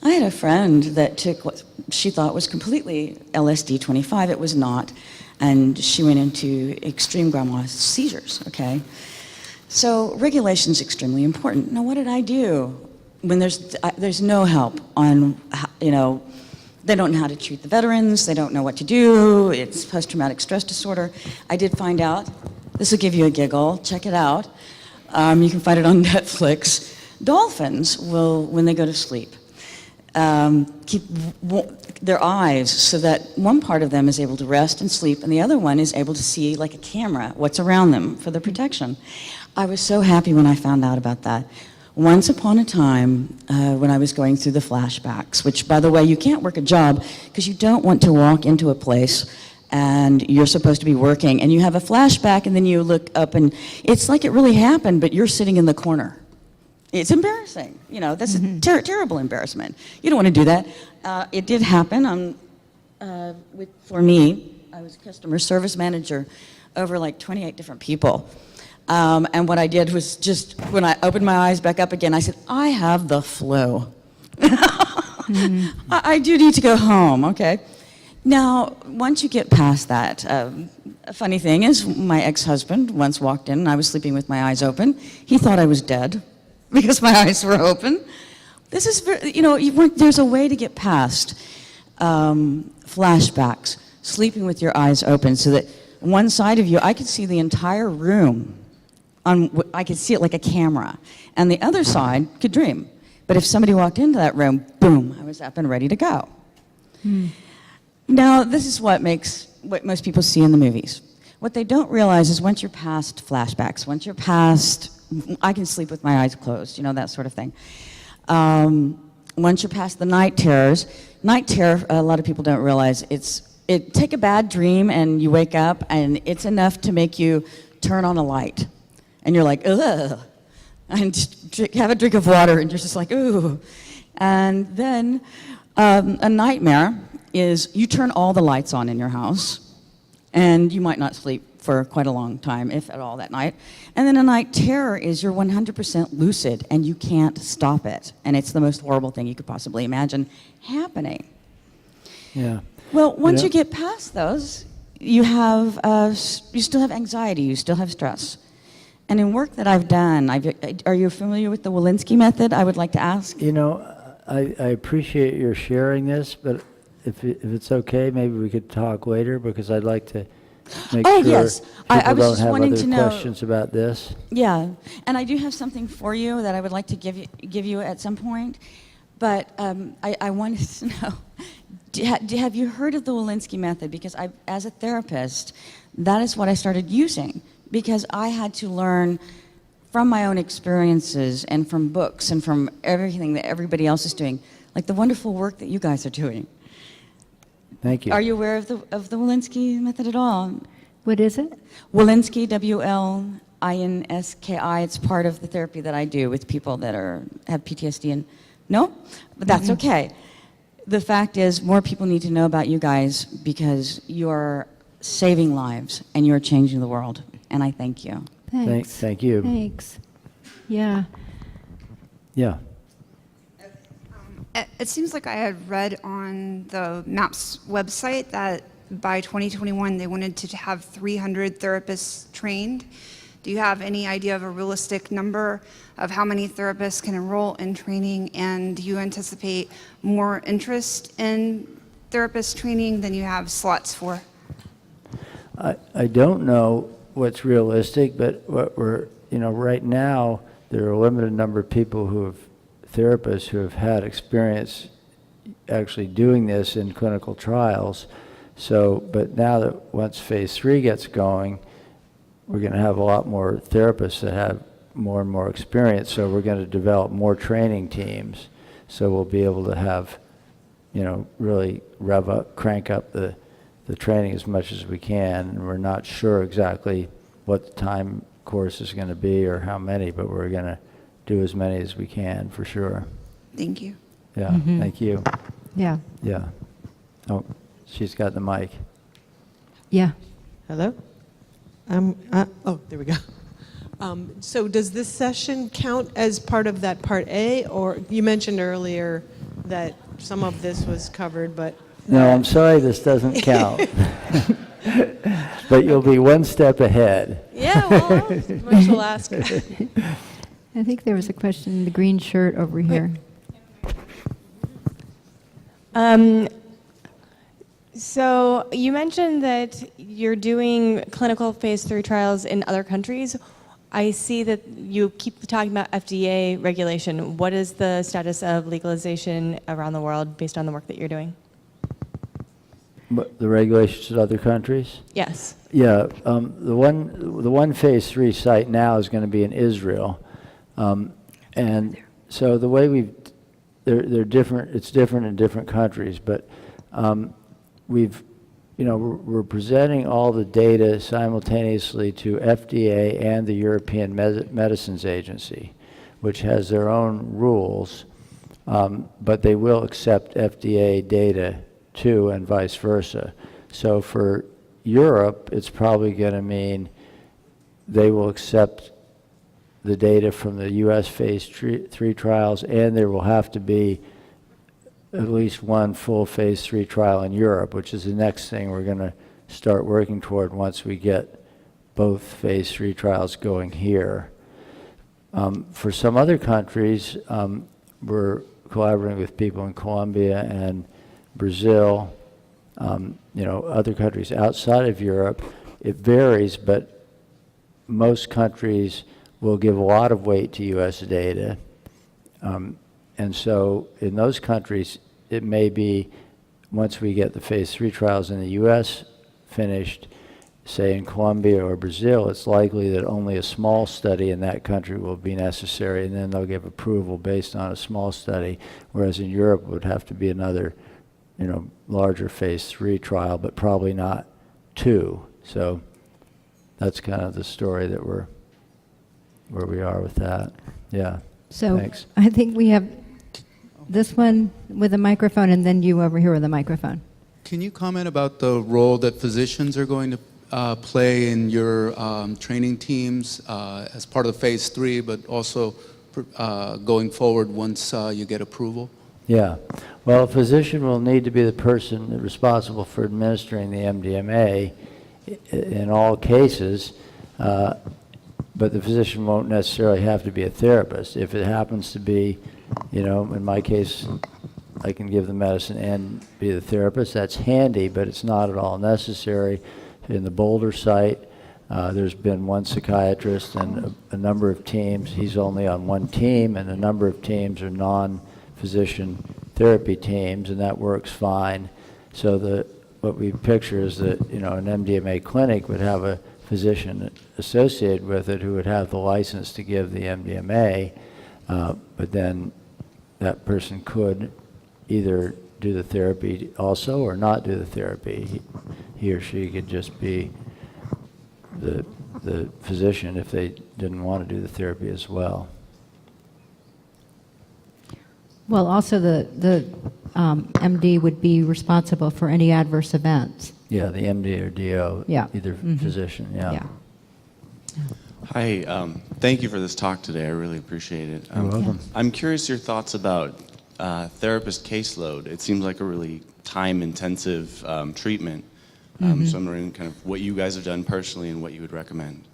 I had a friend that took what she thought was completely LSD-25. It was not. And she went into extreme grand mal seizures, okay? So regulation is extremely important. Now, what did I do when there's no help on, they don't know how to treat the veterans, they don't know what to do, it's post-traumatic stress disorder. I did find out, this will give you a giggle, check it out. You can find it on Netflix. Dolphins will, when they go to sleep, keep their eyes so that one part of them is able to rest and sleep and the other one is able to see like a camera what's around them for their protection. I was so happy when I found out about that. Once upon a time, when I was going through the flashbacks, which by the way, you can't work a job because you don't want to walk into a place and you're supposed to be working and you have a flashback and then you look up and it's like it really happened, but you're sitting in the corner. It's embarrassing, that's a terrible embarrassment. You don't want to do that. It did happen for me. I was a customer service manager over like 28 different people. And what I did was just, when I opened my eyes back up again, I said, I have the flu. I do need to go home, okay? Now, once you get past that, a funny thing is my ex-husband once walked in and I was sleeping with my eyes open. He thought I was dead because my eyes were open. This is very, there's a way to get past flashbacks, sleeping with your eyes open so that one side of you, I could see the entire room. I could see it like a camera. And the other side could dream. But if somebody walked into that room, boom, I was up and ready to go. Now, this is what most people see in the movies. What they don't realize is once you're past flashbacks, once you're past, I can sleep with my eyes closed, that sort of thing. Once you're past the night terrors, night terror, a lot of people don't realize, take a bad dream and you wake up and it's enough to make you turn on a light. And you're like, ugh, and have a drink of water and you're just like, ooh. And then a nightmare is you turn all the lights on in your house and you might not sleep for quite a long time, if at all, that night. And then a night terror is you're 100% lucid and you can't stop it. And it's the most horrible thing you could possibly imagine happening. Yeah. Well, once you get past those, you still have anxiety, you still have stress. And in work that I've done, are you familiar with the Walensky method, I would like to ask? I appreciate your sharing this, but if it's okay, maybe we could talk later because I'd like to make sure yes. I was people just don't have wanting other to know, questions about this. Yeah, and I do have something for you that I would like to give you at some point, but I wanted to know, have you heard of the Walensky method? Because as a therapist, that is what I started using, because I had to learn from my own experiences and from books and from everything that everybody else is doing, like the wonderful work that you guys are doing. Thank you. Are you aware of the Walensky method at all? What is it? Walensky, W-L-I-N-S-K-I. It's part of the therapy that I do with people that have PTSD. And no, but that's okay. The fact is, more people need to know about you guys because you're saving lives and you're changing the world. And I thank you. Thanks. Thank you. Thanks. Yeah. Yeah. It seems like I had read on the MAPS website that by 2021 they wanted to have 300 therapists trained. Do you have any idea of a realistic number of how many therapists can enroll in training? And do you anticipate more interest in therapist training than you have slots for? I don't know what's realistic, but what we're, right now, there are a limited number of people therapists who have had experience actually doing this in clinical trials. So, but now that once phase 3 gets going, we're going to have a lot more therapists that have more and more experience. So we're going to develop more training teams. So we'll be able to have, really crank up the training as much as we can. And we're not sure exactly what the time course is going to be or how many, but we're going to do as many as we can for sure. Thank you. Yeah, thank you. Yeah. Yeah. Oh, she's got the mic. Yeah. Hello? Oh, there we go. So does this session count as part of that Part A? Or you mentioned earlier that some of this was covered, but... No, I'm sorry this doesn't count. But you'll be one step ahead. Yeah, well, much will ask. I think there was a question in the green shirt over here. So you mentioned that you're doing clinical phase 3 trials in other countries. I see that you keep talking about FDA regulation. What is the status of legalization around the world based on the work that you're doing? But the regulations in other countries? Yes. Yeah, the one phase 3 site now is going to be in Israel, and so the way they're different. It's different in different countries, but we're presenting all the data simultaneously to FDA and the European Medicines Agency, which has their own rules, but they will accept FDA data too, and vice versa. So for Europe, it's probably going to mean they will accept the data from the U.S. phase 3 trials, and there will have to be at least one full phase 3 trial in Europe, which is the next thing we're going to start working toward once we get both phase 3 trials going here. For some other countries, we're collaborating with people in Colombia and Brazil, other countries outside of Europe. It varies, but most countries will give a lot of weight to U.S. data. And so in those countries, it may be, once we get the phase 3 trials in the U.S. finished, say in Colombia or Brazil, it's likely that only a small study in that country will be necessary, and then they'll give approval based on a small study, whereas in Europe it would have to be another larger phase 3 trial, but probably not 2. So that's kind of the story that where we are with that. Yeah. So thanks. I think we have this one with a microphone, and then you over here with a microphone. Can you comment about the role that physicians are going to play in your training teams as part of the phase 3, but also going forward once you get approval? Yeah. Well, a physician will need to be the person responsible for administering the MDMA in all cases, but the physician won't necessarily have to be a therapist. If it happens to be, in my case, I can give the medicine and be the therapist. That's handy, but it's not at all necessary. In the Boulder site, there's been one psychiatrist and a number of teams. He's only on one team, and a number of teams are non-physician therapy teams, and that works fine. So what we picture is that an MDMA clinic would have a physician associated with it who would have the license to give the MDMA, but then that person could either do the therapy also or not do the therapy. He or she could just be the physician if they didn't want to do the therapy as well. Well, also the MD would be responsible for any adverse events. Yeah, the MD or DO, Yeah. either physician, yeah. Hi, thank you for this talk today. I really appreciate it. You're welcome. I'm curious your thoughts about therapist caseload. It seems like a really time-intensive treatment. So I'm wondering kind of what you guys have done personally and what you would recommend.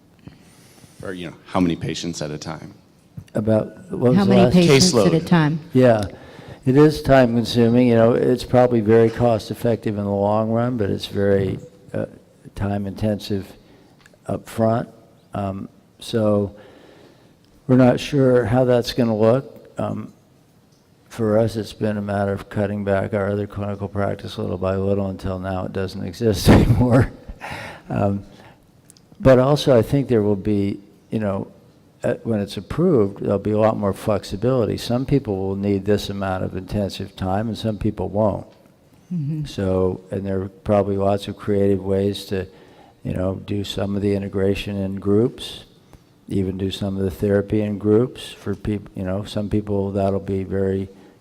Or, how many patients at a time? About what was How the many last? patients at a Caseload. time? Yeah, it is time consuming. It's probably very cost effective in the long run, but it's very time intensive up front. So we're not sure how that's going to look. For us, it's been a matter of cutting back our other clinical practice little by little until now it doesn't exist anymore. But also, I think there will be, when it's approved, there'll be a lot more flexibility. Some people will need this amount of intensive time, and some people won't. Mhm. So, and there are probably lots of creative ways to, do some of the integration in groups, even do some of the therapy in groups for people. Some people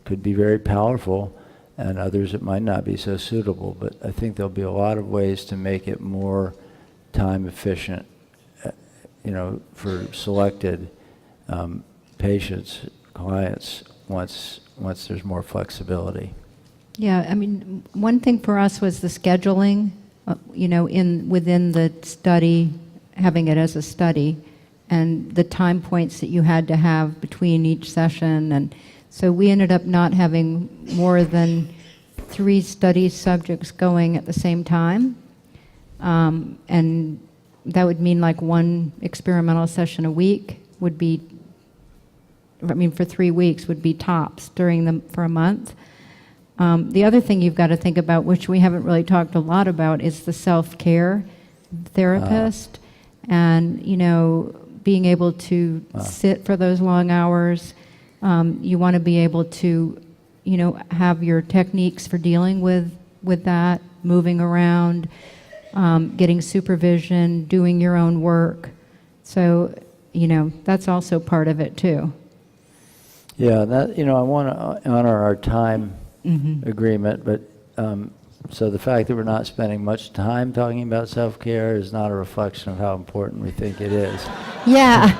could be very powerful, and others it might not be so suitable. But I think there'll be a lot of ways to make it more time efficient, for selected patients, clients, once there's more flexibility. Yeah, one thing for us was the scheduling, within the study, having it as a study, and the time points that you had to have between each session. And so we ended up not having more than 3 study subjects going at the same time. And that would mean like 1 experimental session a week would be, for 3 weeks would be tops for a month. The other thing you've got to think about, which we haven't really talked a lot about, is the self-care therapist. And, being able to sit for those long hours. You want to be able to, have your techniques for dealing with that, moving around, getting supervision, doing your own work. So, that's also part of it too. Yeah, that I want to honor our time agreement, but so the fact that we're not spending much time talking about self-care is not a reflection of how important we think it is. Yeah,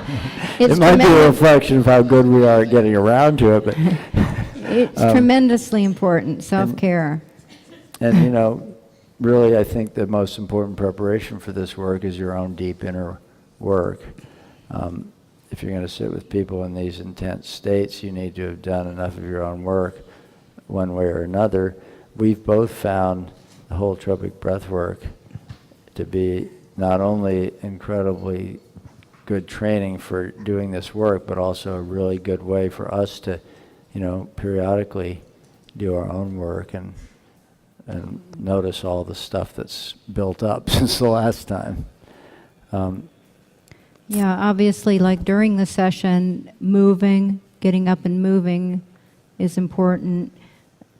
it might be a reflection of how good we are at getting around to it, but it's tremendously important, self-care. And really, I think the most important preparation for this work is your own deep inner work. If you're going to sit with people in these intense states, you need to have done enough of your own work one way or another. We've both found the holotropic breath work to be not only incredibly good training for doing this work, but also a really good way for us to, periodically do our own work and notice all the stuff that's built up since the last time. Yeah, obviously, like during the session, getting up and moving is important.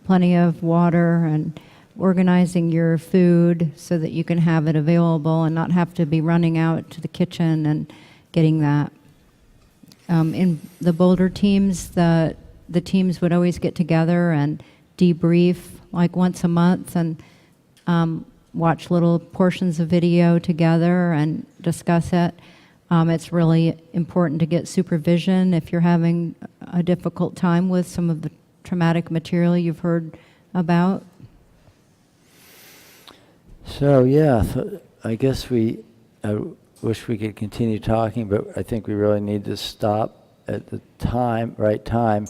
Plenty of water and organizing your food so that you can have it available and not have to be running out to the kitchen and getting that. In the Boulder teams, the teams would always get together and debrief like once a month and watch little portions of video together and discuss it. It's really important to get supervision if you're having a difficult time with some of the traumatic material you've heard about. So yeah, I guess I wish we could continue talking, but I think we really need to stop at the right time.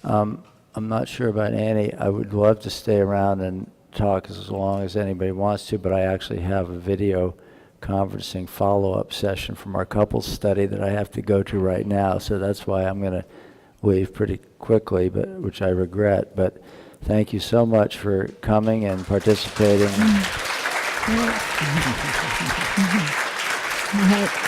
I'm not sure about Annie. I would love to stay around and talk as long as anybody wants to, but I actually have a video conferencing follow-up session from our couples study that I have to go to right now, so that's why I'm going to leave pretty quickly, which I regret. But thank you so much for coming and participating. Right.